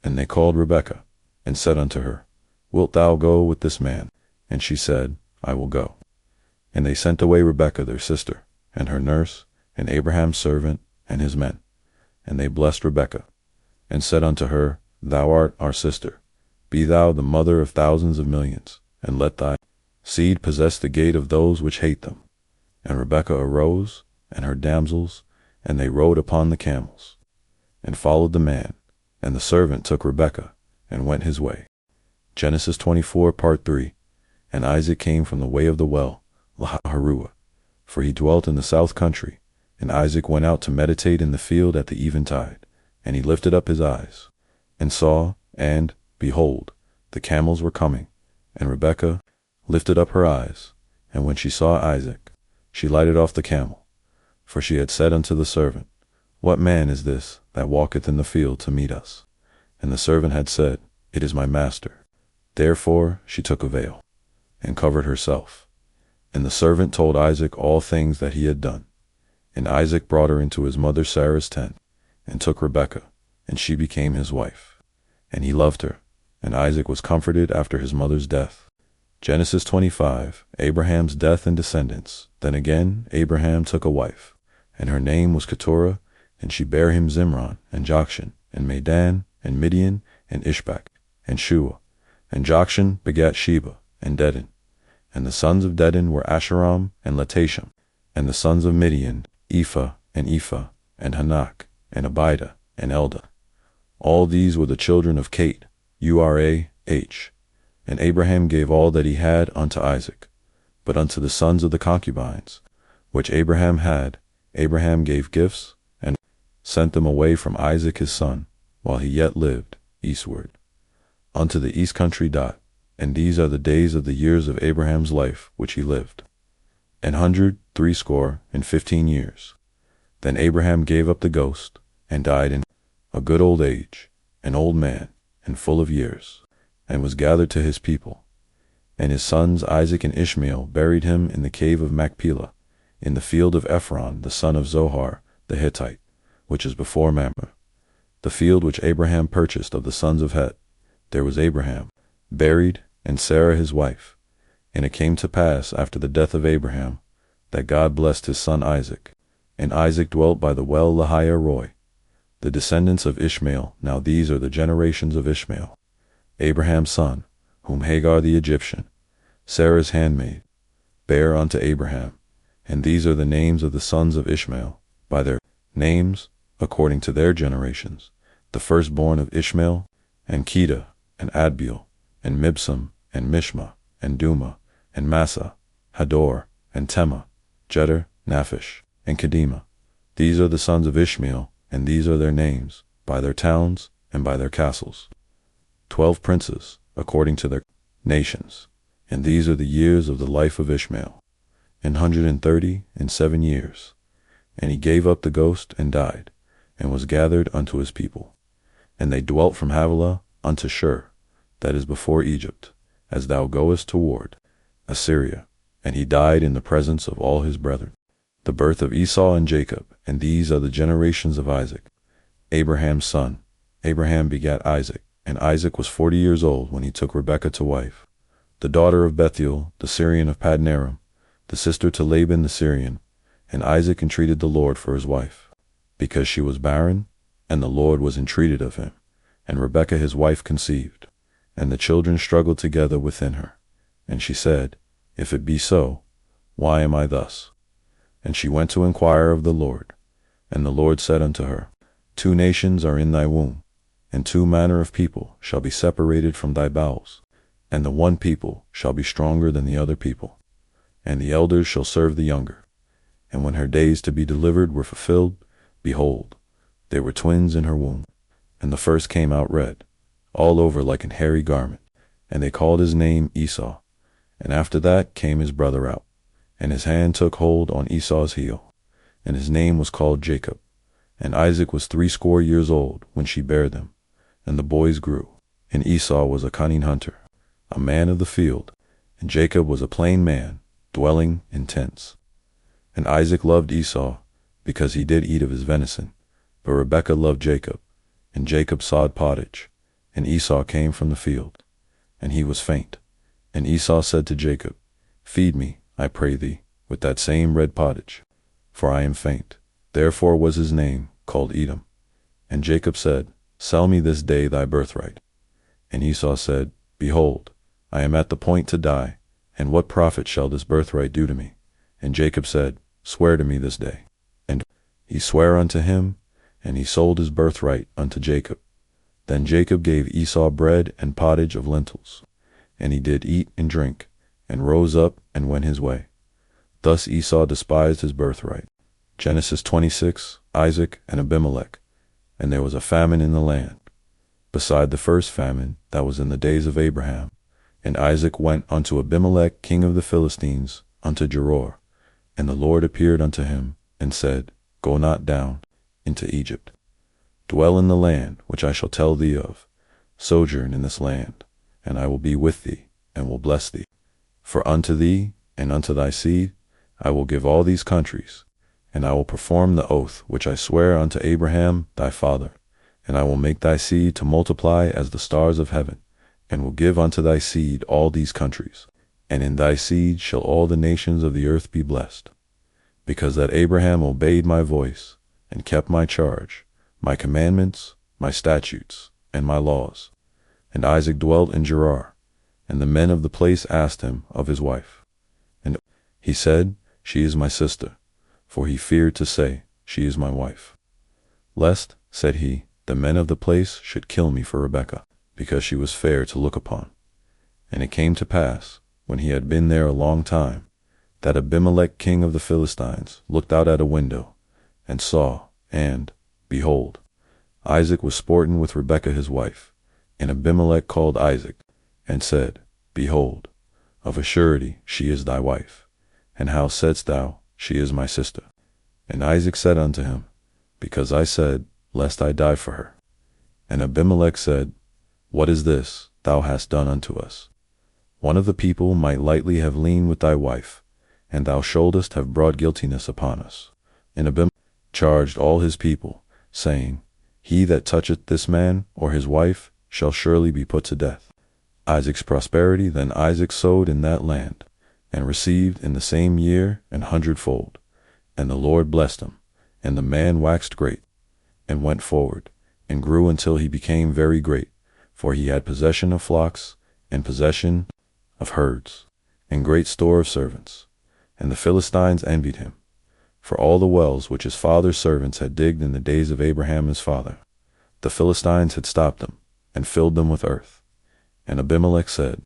And they called Rebekah, and said unto her, Wilt thou go with this man? And she said, I will go. And they sent away Rebekah their sister, and her nurse, and Abraham's servant, and his men. And they blessed Rebekah, and said unto her, Thou art our sister. Be thou the mother of thousands of millions, and let thy seed possess the gate of those which hate them. And Rebekah arose, and her damsels, and they rode upon the camels, and followed the man. And the servant took Rebekah, and went his way. Genesis 24, part 3. And Isaac came from the way of the well, Laharuah, for he dwelt in the south country. And Isaac went out to meditate in the field at the eventide. And he lifted up his eyes, and saw, and, behold, the camels were coming. And Rebekah lifted up her eyes, and when she saw Isaac, she lighted off the camel. For she had said unto the servant, What man is this that walketh in the field to meet us? And the servant had said, It is my master. Therefore she took a veil, and covered herself. And the servant told Isaac all things that he had done. And Isaac brought her into his mother Sarah's tent, and took Rebekah, and she became his wife. And he loved her, and Isaac was comforted after his mother's death. Genesis 25, Abraham's death and descendants. Then again Abraham took a wife, and her name was Keturah, and she bare him Zimran, and Jokshan, and Medan, and Midian, and Ishbak, and Shua. And Jokshan begat Sheba, and Dedan. And the sons of Dedan were Asheram, and Latasham. And the sons of Midian, Ephah, and Hanak, and Abida, and Eldah. All these were the children of Kate, Urah. And Abraham gave all that he had unto Isaac. But unto the sons of the concubines, which Abraham had, Abraham gave gifts, and sent them away from Isaac his son, while he yet lived, eastward, unto the east country Dot. And these are the days of the years of Abraham's life which he lived, 160 years. Then Abraham gave up the ghost, and died in a good old age, an old man, and full of years, and was gathered to his people. And his sons Isaac and Ishmael buried him in the cave of Machpelah, in the field of Ephron the son of Zohar the Hittite, which is before Mamre, the field which Abraham purchased of the sons of Het. There was Abraham buried, and Sarah his wife. And it came to pass after the death of Abraham, that God blessed his son Isaac. And Isaac dwelt by the well Lahai-roi. The descendants of Ishmael. Now these are the generations of Ishmael, Abraham's son, whom Hagar the Egyptian, Sarah's handmaid, bare unto Abraham. And these are the names of the sons of Ishmael, by their names, according to their generations: the firstborn of Ishmael, and Kedah, and Adbeel, and Mibsam, and Mishma, and Duma, and Massa, Hador, and Tema, Jeter, Naphish, and Kedemah. These are the sons of Ishmael, and these are their names, by their towns, and by their castles. 12 princes, according to their nations. And these are the years of the life of Ishmael, 137 years. And he gave up the ghost, and died, and was gathered unto his people. And they dwelt from Havilah unto Shur, that is before Egypt, as thou goest toward Assyria. And he died in the presence of all his brethren. The birth of Esau and Jacob. And these are the generations of Isaac, Abraham's son. Abraham begat Isaac, and Isaac was 40 years old when he took Rebekah to wife, the daughter of Bethuel, the Syrian of Padanaram, the sister to Laban the Syrian. And Isaac entreated the Lord for his wife, because she was barren, and the Lord was entreated of him. And Rebekah his wife conceived, and the children struggled together within her. And she said, If it be so, why am I thus? And she went to inquire of the Lord. And the Lord said unto her, 2 nations are in thy womb, and 2 manner of people shall be separated from thy bowels. And the one people shall be stronger than the other people, and the elders shall serve the younger. And when her days to be delivered were fulfilled, behold, there were twins in her womb. And the first came out red, all over like an hairy garment, and they called his name Esau. And after that came his brother out, and his hand took hold on Esau's heel, and his name was called Jacob. And Isaac was 80 years old when she bare them, and the boys grew. And Esau was a cunning hunter, a man of the field, and Jacob was a plain man, dwelling in tents. And Isaac loved Esau, because he did eat of his venison, but Rebekah loved Jacob, and Jacob sawed pottage, and Esau came from the field, and he was faint. And Esau said to Jacob, Feed me, I pray thee, with that same red pottage, for I am faint. Therefore was his name called Edom. And Jacob said, Sell me this day thy birthright. And Esau said, Behold, I am at the point to die, and what profit shall this birthright do to me? And Jacob said, Swear to me this day. And he sware unto him, and he sold his birthright unto Jacob. Then Jacob gave Esau bread and pottage of lentils, and he did eat and drink, and rose up and went his way. Thus Esau despised his birthright. Genesis 26, Isaac and Abimelech. And there was a famine in the land, beside the first famine that was in the days of Abraham. And Isaac went unto Abimelech king of the Philistines unto Gerar. And the Lord appeared unto him, and said, Go not down into Egypt. Dwell in the land which I shall tell thee of. Sojourn in this land, and I will be with thee, and will bless thee. For unto thee and unto thy seed I will give all these countries, and I will perform the oath which I swear unto Abraham thy father. And I will make thy seed to multiply as the stars of heaven, and will give unto thy seed all these countries. And in thy seed shall all the nations of the earth be blessed. Because that Abraham obeyed my voice, and kept my charge, my commandments, my statutes, and my laws. And Isaac dwelt in Gerar, and the men of the place asked him of his wife. And he said, She is my sister, for he feared to say, She is my wife. Lest, said he, the men of the place should kill me for Rebekah, because she was fair to look upon. And it came to pass, when he had been there a long time, that Abimelech king of the Philistines looked out at a window, and saw, and, behold, Isaac was sporting with Rebekah his wife. And Abimelech called Isaac, and said, Behold, of a surety she is thy wife. And how saidst thou, She is my sister? And Isaac said unto him, Because I said, Lest I die for her. And Abimelech said, What is this thou hast done unto us? One of the people might lightly have leaned with thy wife, and thou shouldest have brought guiltiness upon us. And Abimelech charged all his people, saying, He that toucheth this man or his wife shall surely be put to death. Isaac's prosperity. Then Isaac sowed in that land, and received in the same year 100-fold. And the Lord blessed him, and the man waxed great, and went forward, and grew until he became very great, for he had possession of flocks, and possession of herds, and great store of servants. And the Philistines envied him, for all the wells which his father's servants had digged in the days of Abraham his father, the Philistines had stopped them, and filled them with earth. And Abimelech said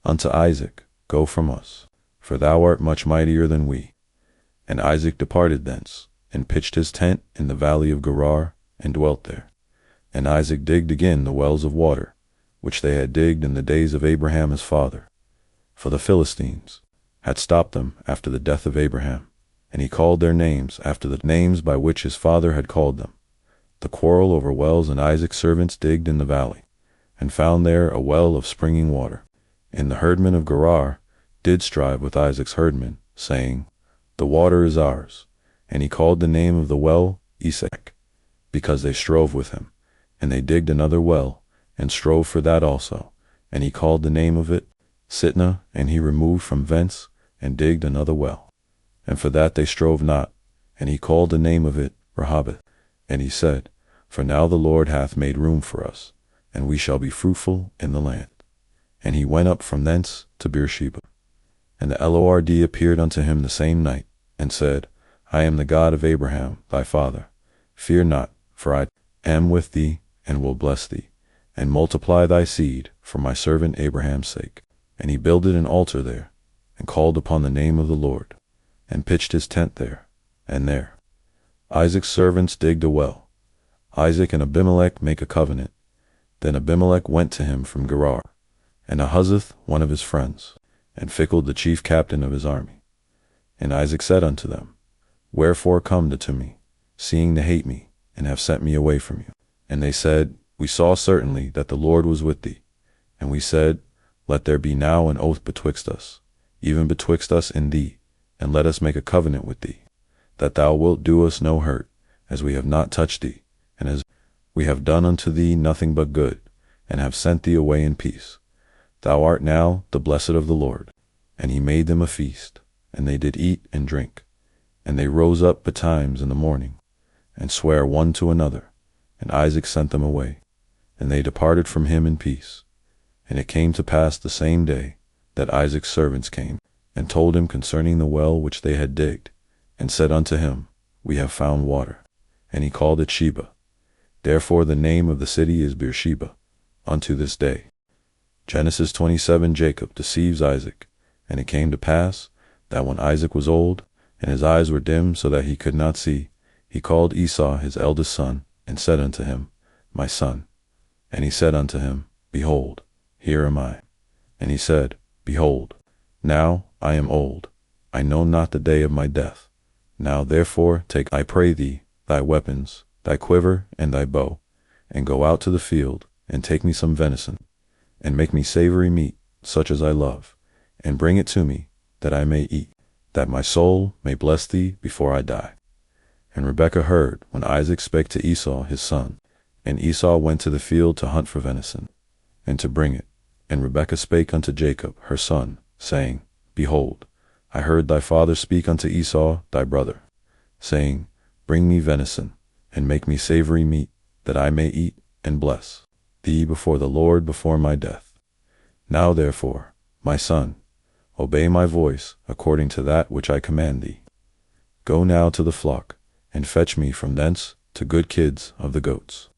unto Isaac, Go from us, for thou art much mightier than we. And Isaac departed thence, and pitched his tent in the valley of Gerar, and dwelt there. And Isaac digged again the wells of water, which they had digged in the days of Abraham his father, for the Philistines had stopped them after the death of Abraham. And he called their names after the names by which his father had called them. The quarrel over wells. And Isaac's servants digged in the valley, and found there a well of springing water. And the herdmen of Gerar did strive with Isaac's herdmen, saying, The water is ours. And he called the name of the well Esek, because they strove with him. And they digged another well, and strove for that also. And he called the name of it Sitnah. And he removed from thence, and digged another well. And for that they strove not. And he called the name of it Rehoboth. And he said, For now the Lord hath made room for us, and we shall be fruitful in the land. And he went up from thence to Beersheba. And the Lord appeared unto him the same night, and said, I am the God of Abraham thy father. Fear not, for I am with thee, and will bless thee, and multiply thy seed for my servant Abraham's sake. And he builded an altar there, and called upon the name of the Lord, and pitched his tent there, and there Isaac's servants digged a well. Isaac and Abimelech make a covenant. Then Abimelech went to him from Gerar, and Ahuzzath one of his friends, and Phicol the chief captain of his army. And Isaac said unto them, Wherefore come to me, seeing to hate me, and have sent me away from you? And they said, We saw certainly that the Lord was with thee, And we said, Let there be now an oath betwixt us, even betwixt us and thee, and let us make a covenant with thee, that thou wilt do us no hurt, as we have not touched thee, and as we have done unto thee nothing but good, and have sent thee away in peace. Thou art now the blessed of the Lord. And he made them a feast, and they did eat and drink. And they rose up betimes in the morning, and sware one to another, and Isaac sent them away. And they departed from him in peace. And it came to pass the same day that Isaac's servants came, and told him concerning the well which they had digged, and said unto him, We have found water. And he called it Sheba. Therefore the name of the city is Beersheba, unto this day. Genesis 27. Jacob deceives Isaac. And it came to pass that when Isaac was old, and his eyes were dim so that he could not see, he called Esau his eldest son, and said unto him, My son. And he said unto him, Behold, here am I. And he said, Behold, now I am old, I know not the day of my death. Now therefore take, I pray thee, thy weapons, thy quiver and thy bow, and go out to the field, and take me some venison, and make me savory meat, such as I love, and bring it to me, that I may eat, that my soul may bless thee before I die. And Rebekah heard when Isaac spake to Esau his son. And Esau went to the field to hunt for venison, and to bring it. And Rebekah spake unto Jacob her son, saying, Behold, I heard thy father speak unto Esau thy brother, saying, Bring me venison, and make me savory meat, that I may eat and bless thee before the Lord before my death. Now therefore, my son, obey my voice according to that which I command thee. Go now to the flock, and fetch me from thence to good kids of the goats,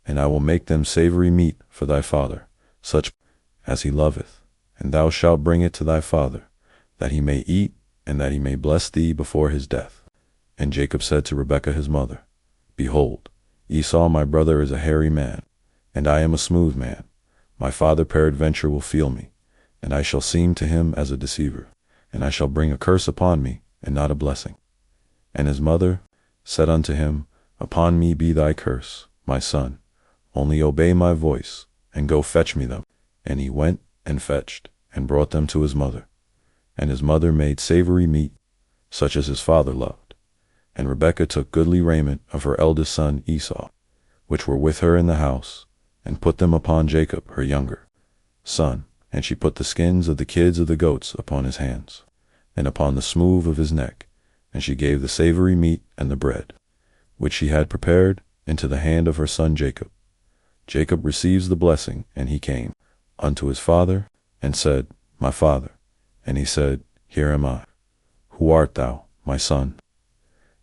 and I will make them savory meat for thy father, such as he loveth, and thou shalt bring it to thy father, that he may eat, and that he may bless thee before his death. And Jacob said to Rebekah his mother, Behold, Esau my brother is a hairy man, and I am a smooth man. My father peradventure will feel me, and I shall seem to him as a deceiver, and I shall bring a curse upon me, and not a blessing. And his mother said unto him, Upon me be thy curse, my son, only obey my voice, and go fetch me them. And he went and fetched, and brought them to his mother. And his mother made savory meat, such as his father loved. And Rebekah took goodly raiment of her eldest son Esau, which were with her in the house, and put them upon Jacob her younger son. And she put the skins of the kids of the goats upon his hands, and upon the smooth of his neck, and she gave the savory meat and the bread, which she had prepared, into the hand of her son Jacob. Jacob receives the blessing, and he came unto his father, and said, My father. And he said, Here am I. Who art thou, my son?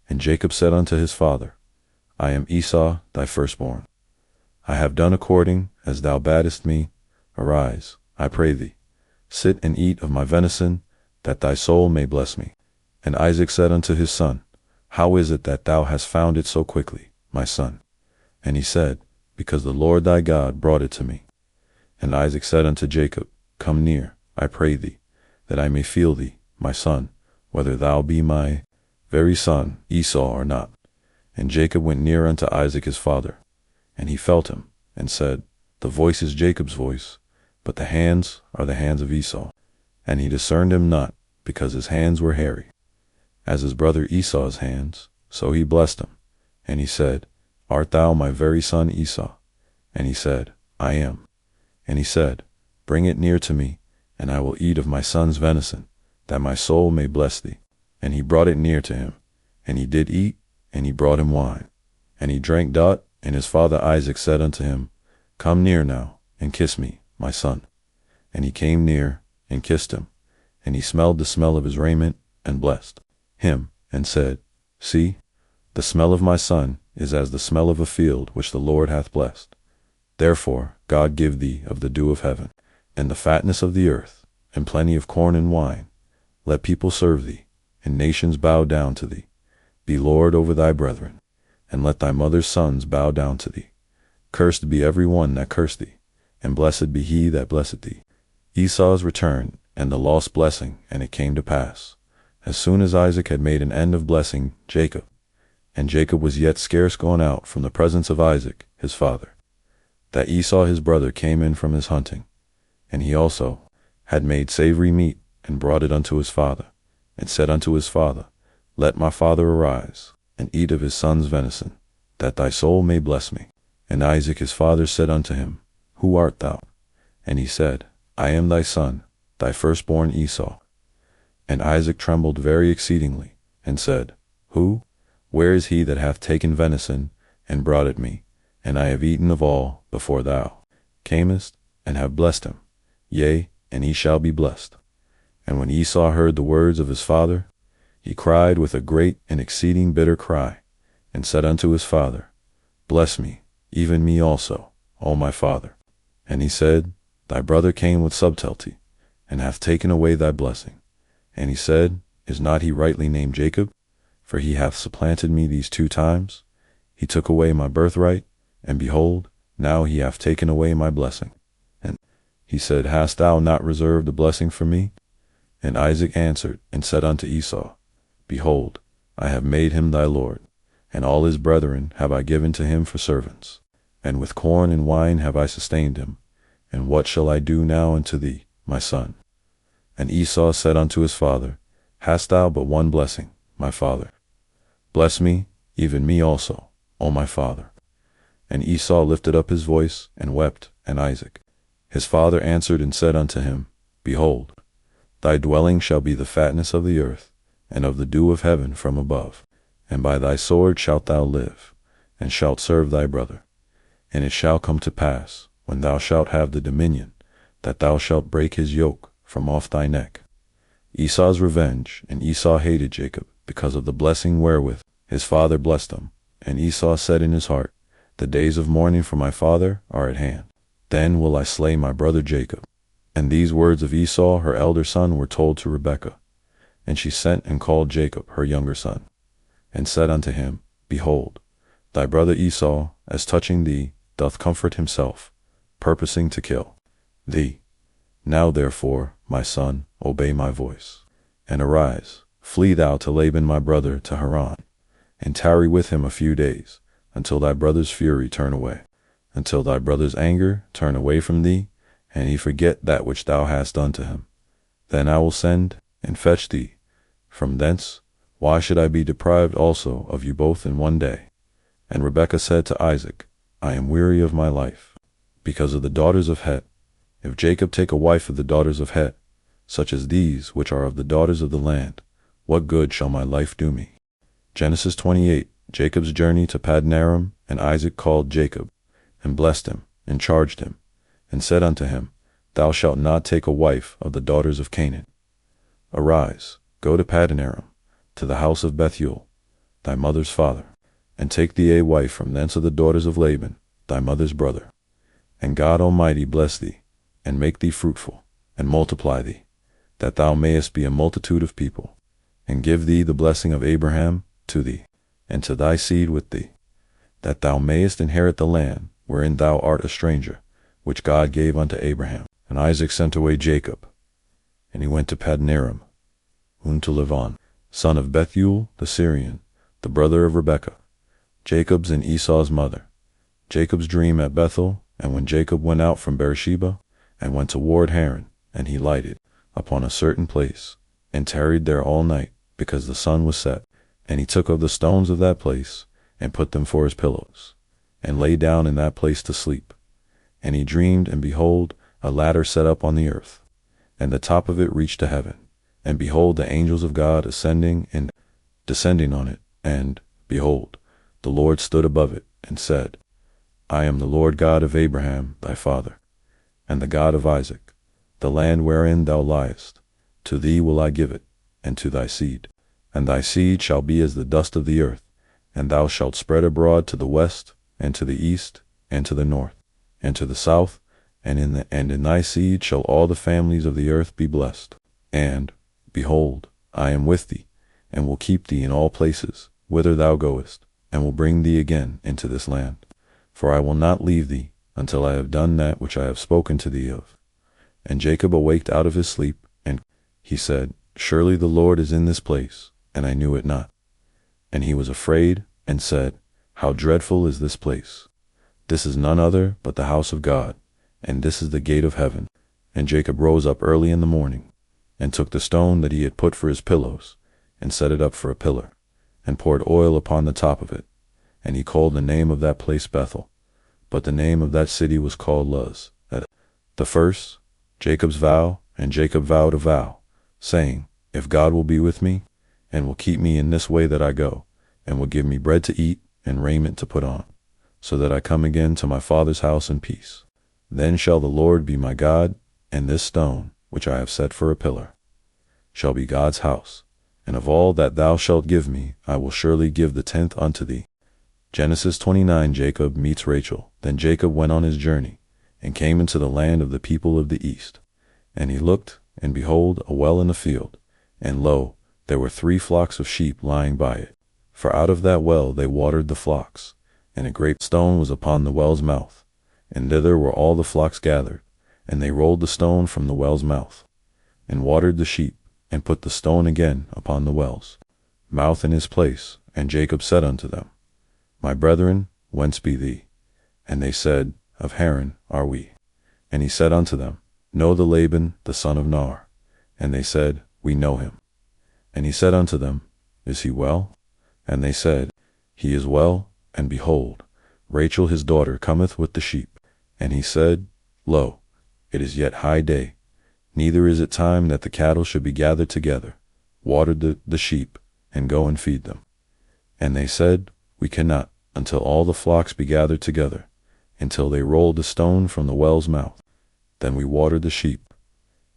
And Jacob said unto his father, I am Esau thy firstborn. I have done according as thou badest me. Arise, I pray thee, sit and eat of my venison, that thy soul may bless me. And Isaac said unto his son, How is it that thou hast found it so quickly, my son? And he said, Because the Lord thy God brought it to me. And Isaac said unto Jacob, Come near, I pray thee, that I may feel thee, my son, whether thou be my very son Esau or not. And Jacob went near unto Isaac his father, and he felt him, and said, The voice is Jacob's voice, but the hands are the hands of Esau. And he discerned him not, because his hands were hairy, as his brother Esau's hands. So he blessed him. And he said, Art thou my very son Esau? And he said, I am. And he said, Bring it near to me, and I will eat of my son's venison, that my soul may bless thee. And he brought it near to him. And he did eat, and he brought him wine. And he drank daught, and his father Isaac said unto him, Come near now, and kiss me, my son. And he came near, and kissed him. And he smelled the smell of his raiment, and blessed him, and said, See, the smell of my son is as the smell of a field which the Lord hath blessed. Therefore God give thee of the dew of heaven, and the fatness of the earth, and plenty of corn and wine. Let people serve thee, and nations bow down to thee. Be Lord over thy brethren, and let thy mother's sons bow down to thee. Cursed be every one that cursed thee, and blessed be he that blessed thee. Esau's return, and the lost blessing. And it came to pass, as soon as Isaac had made an end of blessing Jacob, and Jacob was yet scarce gone out from the presence of Isaac his father, that Esau his brother came in from his hunting, And he also had made savory meat, and brought it unto his father, and said unto his father, Let my father arise, and eat of his son's venison, that thy soul may bless me. And Isaac his father said unto him, Who art thou? And he said, I am thy son, thy firstborn Esau. And Isaac trembled very exceedingly, and said, Who? Where is he that hath taken venison, and brought it me? And I have eaten of all before thou camest, and have blessed him. Yea, and he shall be blessed. And when Esau heard the words of his father, he cried with a great and exceeding bitter cry, and said unto his father, Bless me, even me also, O my father. And he said, Thy brother came with subtlety, and hath taken away thy blessing. And he said, Is not he rightly named Jacob? For he hath supplanted me these 2 times. He took away my birthright, and behold, now he hath taken away my blessing. And he said, Hast thou not reserved a blessing for me? And Isaac answered and said unto Esau, Behold, I have made him thy lord, and all his brethren have I given to him for servants. And with corn and wine have I sustained him. And what shall I do now unto thee, my son? And Esau said unto his father, Hast thou but one blessing, my father? Bless me, even me also, O my father. And Esau lifted up his voice, and wept, and Isaac his father answered and said unto him, Behold, thy dwelling shall be the fatness of the earth, and of the dew of heaven from above. And by thy sword shalt thou live, and shalt serve thy brother. And it shall come to pass, when thou shalt have the dominion, that thou shalt break his yoke from off thy neck. Esau's revenge. And Esau hated Jacob, because of the blessing wherewith his father blessed him. And Esau said in his heart, The days of mourning for my father are at hand. Then will I slay my brother Jacob. And these words of Esau her elder son were told to Rebekah. And she sent and called Jacob her younger son, and said unto him, Behold, thy brother Esau, as touching thee, doth comfort himself, purposing to kill thee. Now therefore, my son, obey my voice, and arise, flee thou to Laban my brother to Haran, and tarry with him a few days, until thy brother's fury turn away, until thy brother's anger turn away from thee, and he forget that which thou hast done to him. Then I will send and fetch thee from thence. Why should I be deprived also of you both in one day? And Rebekah said to Isaac, I am weary of my life, because of the daughters of Het. If Jacob take a wife of the daughters of Het, such as these which are of the daughters of the land, what good shall my life do me? Genesis 28. Jacob's journey to Paddan Aram. And Isaac called Jacob, and blessed him, and charged him, and said unto him, Thou shalt not take a wife of the daughters of Canaan. Arise, go to Paddan Aram, to the house of Bethuel, thy mother's father, and take thee a wife from thence of the daughters of Laban, thy mother's brother. And God Almighty bless thee, and make thee fruitful, and multiply thee, that thou mayest be a multitude of people, and give thee the blessing of Abraham to thee, and to thy seed with thee, that thou mayest inherit the land wherein thou art a stranger, which God gave unto Abraham. And Isaac sent away Jacob, and he went to Paddan Aram, unto Laban, son of Bethuel the Syrian, the brother of Rebekah, Jacob's and Esau's mother. Jacob's dream at Bethel. And when Jacob went out from Beersheba, and went toward Haran, and he lighted upon a certain place, and tarried there all night, because the sun was set. And he took of the stones of that place, and put them for his pillows, and lay down in that place to sleep. And he dreamed, and behold, a ladder set up on the earth, and the top of it reached to heaven. And behold, the angels of God ascending and descending on it. And, behold, the Lord stood above it, and said, I am the Lord God of Abraham thy father, and the God of Isaac. The land wherein thou liest, to thee will I give it, and to thy seed. And thy seed shall be as the dust of the earth, and thou shalt spread abroad to the west, and to the east, and to the north, and to the south, and in thy seed shall all the families of the earth be blessed. And, behold, I am with thee, and will keep thee in all places whither thou goest, and will bring thee again into this land. For I will not leave thee until I have done that which I have spoken to thee of. And Jacob awaked out of his sleep, and he said, Surely the Lord is in this place, and I knew it not. And he was afraid, and said, How dreadful is this place! This is none other but the house of God, and this is the gate of heaven. And Jacob rose up early in the morning, and took the stone that he had put for his pillows, and set it up for a pillar, and poured oil upon the top of it. And he called the name of that place Bethel, but the name of that city was called Luz. The first, Jacob's vow. And Jacob vowed a vow, saying, If God will be with me, and will keep me in this way that I go, and will give me bread to eat and raiment to put on, so that I come again to my father's house in peace, then shall the Lord be my God, and this stone, which I have set for a pillar, shall be God's house. And of all that thou shalt give me, I will surely give the 10th unto thee. Genesis 29. Jacob meets Rachel. Then Jacob went on his journey, and came into the land of the people of the east. And he looked, and behold, a well in the field, and lo, there were 3 flocks of sheep lying by it. For out of that well they watered the flocks. And a great stone was upon the well's mouth, and thither were all the flocks gathered. And they rolled the stone from the well's mouth, and watered the sheep, and put the stone again upon the well's mouth in his place. And Jacob said unto them, My brethren, whence be ye? And they said, Of Haran are we. And he said unto them, Know the Laban the son of Nahor? And they said, We know him. And he said unto them, Is he well? And they said, He is well, and behold, Rachel his daughter cometh with the sheep. And he said, Lo, it is yet high day, neither is it time that the cattle should be gathered together. Water the sheep, and go and feed them. And they said, We cannot, until all the flocks be gathered together, until they rolled the stone from the well's mouth. Then we watered the sheep.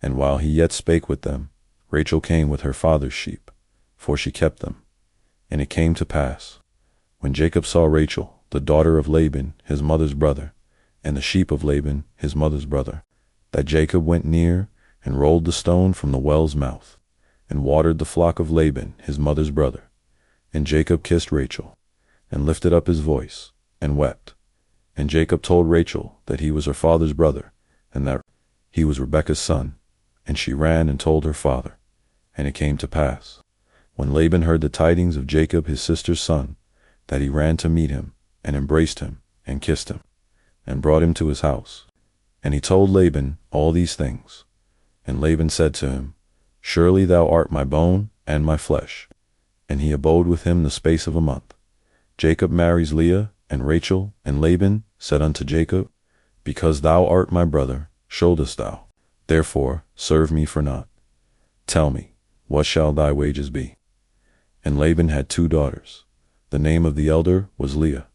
And while he yet spake with them, Rachel came with her father's sheep, for she kept them. And it came to pass, when Jacob saw Rachel, the daughter of Laban his mother's brother, and the sheep of Laban his mother's brother, that Jacob went near, and rolled the stone from the well's mouth, and watered the flock of Laban his mother's brother. And Jacob kissed Rachel, and lifted up his voice, and wept. And Jacob told Rachel that he was her father's brother, and that he was Rebekah's son. And she ran and told her father. And it came to pass, when Laban heard the tidings of Jacob his sister's son, that he ran to meet him, and embraced him, and kissed him, and brought him to his house. And he told Laban all these things. And Laban said to him, Surely thou art my bone and my flesh. And he abode with him the space of a month. Jacob marries Leah and Rachel, and Laban said unto Jacob, Because thou art my brother, shouldest thou, therefore, serve me for naught. Tell me, what shall thy wages be? And Laban had 2 daughters. The name of the elder was Leah,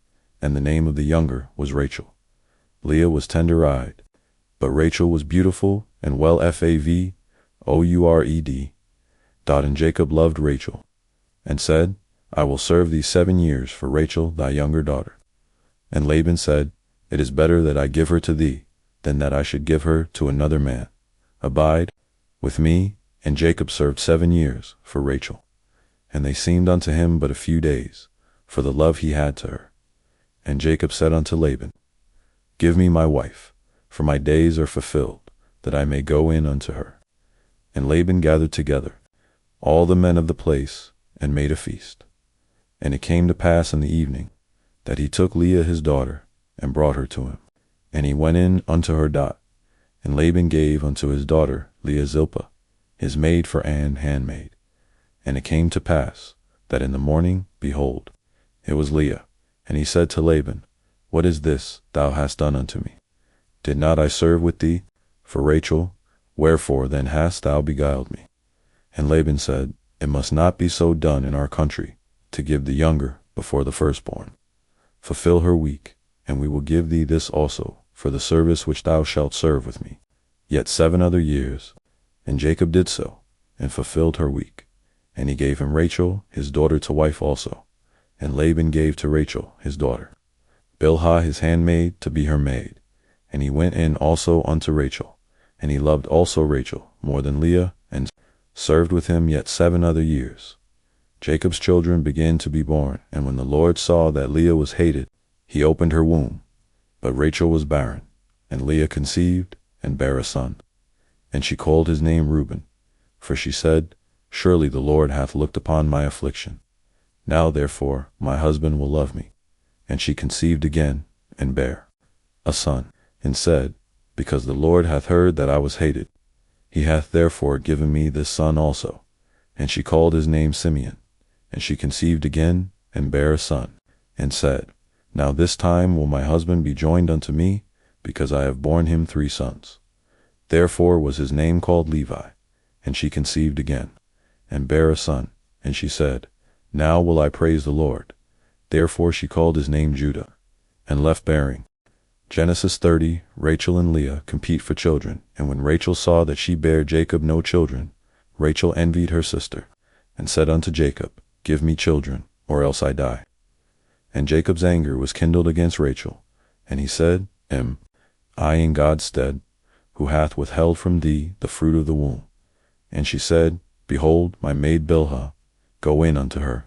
and the name of the younger was Rachel. Leah was tender-eyed, but Rachel was beautiful and well favored. And Jacob loved Rachel, and said, I will serve thee 7 years for Rachel thy younger daughter. And Laban said, It is better that I give her to thee, than that I should give her to another man. Abide with me. And Jacob served 7 years for Rachel. And they seemed unto him but a few days, for the love he had to her. And Jacob said unto Laban, Give me my wife, for my days are fulfilled, that I may go in unto her. And Laban gathered together all the men of the place, and made a feast. And it came to pass in the evening, that he took Leah his daughter, and brought her to him. And he went in unto her dot. And Laban gave unto his daughter Leah Zilpah, his maid for an handmaid. And it came to pass, that in the morning, behold, it was Leah. And he said to Laban, What is this thou hast done unto me? Did not I serve with thee for Rachel? Wherefore then hast thou beguiled me? And Laban said, It must not be so done in our country, to give the younger before the firstborn. Fulfill her week, and we will give thee this also, for the service which thou shalt serve with me, yet 7 other years. And Jacob did so, and fulfilled her week. And he gave him Rachel his daughter to wife also. And Laban gave to Rachel his daughter Bilhah his handmaid to be her maid. And he went in also unto Rachel, and he loved also Rachel more than Leah, and served with him yet 7 other years. Jacob's children began to be born, and when the Lord saw that Leah was hated, he opened her womb. But Rachel was barren, and Leah conceived, and bare a son. And she called his name Reuben, for she said, Surely the Lord hath looked upon my affliction. Now therefore my husband will love me. And she conceived again, and bare a son, and said, because the Lord hath heard that I was hated. He hath therefore given me this son also. And she called his name Simeon. And she conceived again, and bare a son, and said, Now this time will my husband be joined unto me, because I have borne him 3 sons. Therefore was his name called Levi. And she conceived again, and bare a son, and she said, Now will I praise the Lord. Therefore she called his name Judah, and left bearing. Genesis 30. Rachel and Leah compete for children, and when Rachel saw that she bare Jacob no children, Rachel envied her sister, and said unto Jacob, Give me children, or else I die. And Jacob's anger was kindled against Rachel, and he said, Am I in God's stead, who hath withheld from thee the fruit of the womb? And she said, Behold, my maid Bilhah, go in unto her,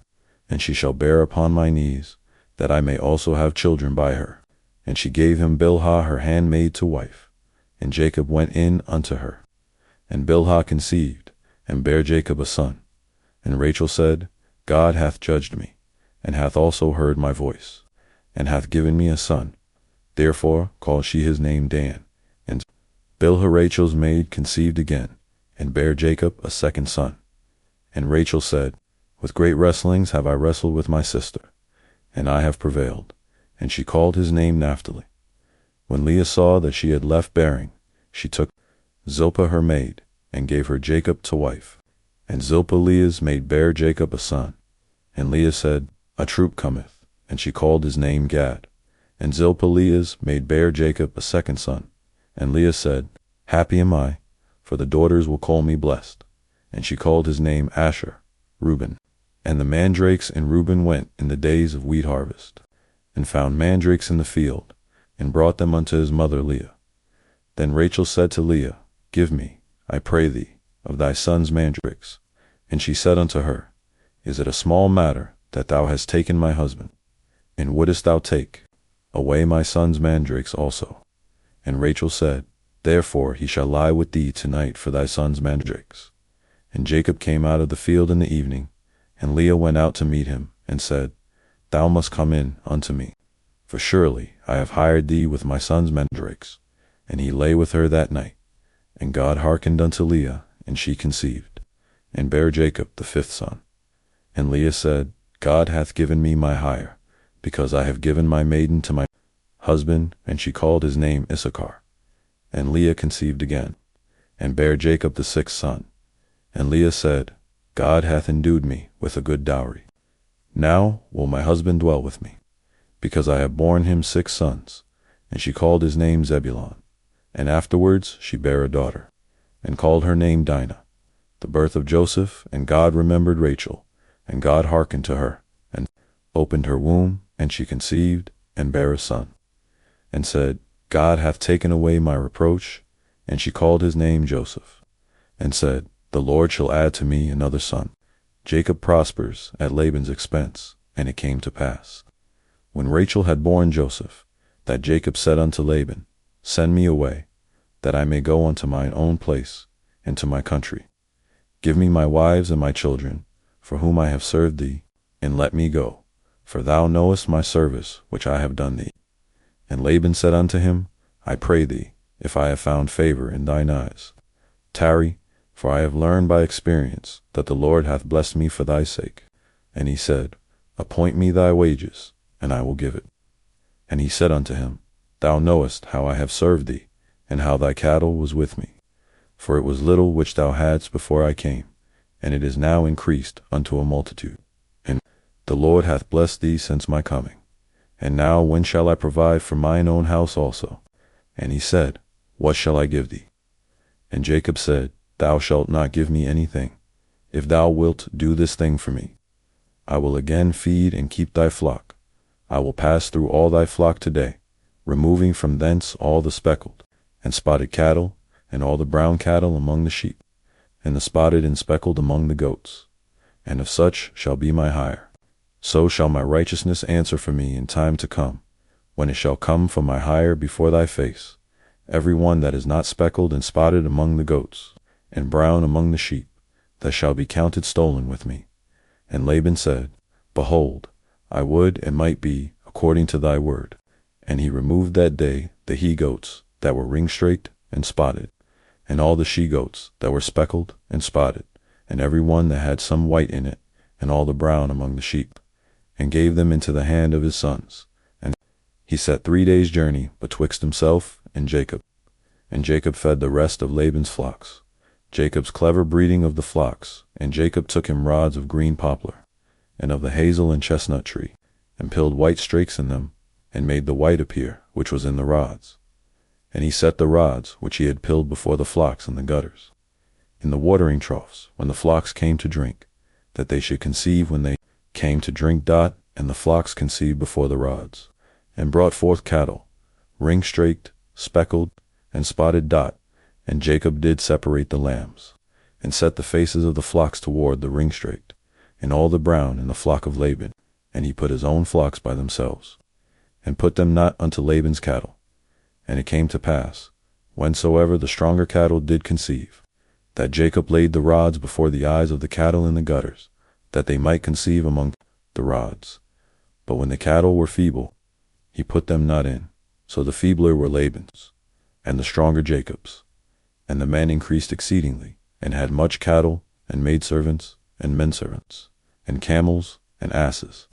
and she shall bear upon my knees, that I may also have children by her. And she gave him Bilhah her handmaid to wife. And Jacob went in unto her. And Bilhah conceived, and bare Jacob a son. And Rachel said, God hath judged me, and hath also heard my voice, and hath given me a son. Therefore called she his name Dan. And Bilhah Rachel's maid conceived again, and bare Jacob a second son. And Rachel said, With great wrestlings have I wrestled with my sister, and I have prevailed. And she called his name Naphtali. When Leah saw that she had left bearing, she took Zilpah her maid, and gave her Jacob to wife. And Zilpah Leah's maid bare Jacob a son. And Leah said, A troop cometh, and she called his name Gad. And Zilpah Leah's maid bare Jacob a second son. And Leah said, Happy am I, for the daughters will call me blessed. And she called his name Asher, Reuben. And the mandrakes in Reuben went in the days of wheat harvest, and found mandrakes in the field, and brought them unto his mother Leah. Then Rachel said to Leah, Give me, I pray thee, of thy son's mandrakes. And she said unto her, Is it a small matter that thou hast taken my husband? And wouldest thou take away my son's mandrakes also? And Rachel said, Therefore he shall lie with thee tonight for thy son's mandrakes. And Jacob came out of the field in the evening, and Leah went out to meet him, and said, Thou must come in unto me, for surely I have hired thee with my son's mandrakes. And he lay with her that night. And God hearkened unto Leah, and she conceived, and bare Jacob the 5th son. And Leah said, God hath given me my hire, because I have given my maiden to my husband. And she called his name Issachar. And Leah conceived again, and bare Jacob the 6th son. And Leah said, God hath endued me with a good dowry. Now will my husband dwell with me, because I have borne him 6 sons. And she called his name Zebulun. And afterwards she bare a daughter, and called her name Dinah, the birth of Joseph. And God remembered Rachel, and God hearkened to her, and opened her womb, and she conceived, and bare a son, and said, God hath taken away my reproach. And she called his name Joseph, and said, The Lord shall add to me another son. Jacob prospers at Laban's expense. And it came to pass, when Rachel had borne Joseph, that Jacob said unto Laban, Send me away, that I may go unto mine own place, and to my country. Give me my wives and my children, for whom I have served thee, and let me go, for thou knowest my service which I have done thee. And Laban said unto him, I pray thee, if I have found favor in thine eyes, tarry, for I have learned by experience that the Lord hath blessed me for thy sake. And he said, Appoint me thy wages, and I will give it. And he said unto him, Thou knowest how I have served thee, and how thy cattle was with me. For it was little which thou hadst before I came, and it is now increased unto a multitude. And the Lord hath blessed thee since my coming. And now when shall I provide for mine own house also? And he said, What shall I give thee? And Jacob said, Thou shalt not give me anything. If thou wilt do this thing for me, I will again feed and keep thy flock. I will pass through all thy flock today, removing from thence all the speckled and spotted cattle, and all the brown cattle among the sheep, and the spotted and speckled among the goats. And of such shall be my hire. So shall my righteousness answer for me in time to come, when it shall come for my hire before thy face, every one that is not speckled and spotted among the goats, and brown among the sheep, that shall be counted stolen with me. And Laban said, Behold, I would it might be according to thy word. And he removed that day the he-goats, that were ring-straked and spotted, and all the she-goats that were speckled and spotted, and every one that had some white in it, and all the brown among the sheep, and gave them into the hand of his sons. And he set 3 days' journey betwixt himself and Jacob. And Jacob fed the rest of Laban's flocks, Jacob's clever breeding of the flocks. And Jacob took him rods of green poplar, and of the hazel and chestnut tree, and pilled white strakes in them, and made the white appear which was in the rods. And he set the rods which he had pilled before the flocks in the gutters, in the watering troughs, when the flocks came to drink, that they should conceive when they came to drink. And the flocks conceived before the rods, and brought forth cattle, ring-straked, speckled, and spotted. And Jacob did separate the lambs, and set the faces of the flocks toward the ring-straked, and all the brown in the flock of Laban. And he put his own flocks by themselves, and put them not unto Laban's cattle. And it came to pass, whensoever the stronger cattle did conceive, that Jacob laid the rods before the eyes of the cattle in the gutters, that they might conceive among the rods. But when the cattle were feeble, he put them not in. So the feebler were Laban's, and the stronger Jacob's. And the men increased exceedingly, and had much cattle, and maidservants, and menservants, and camels, and asses,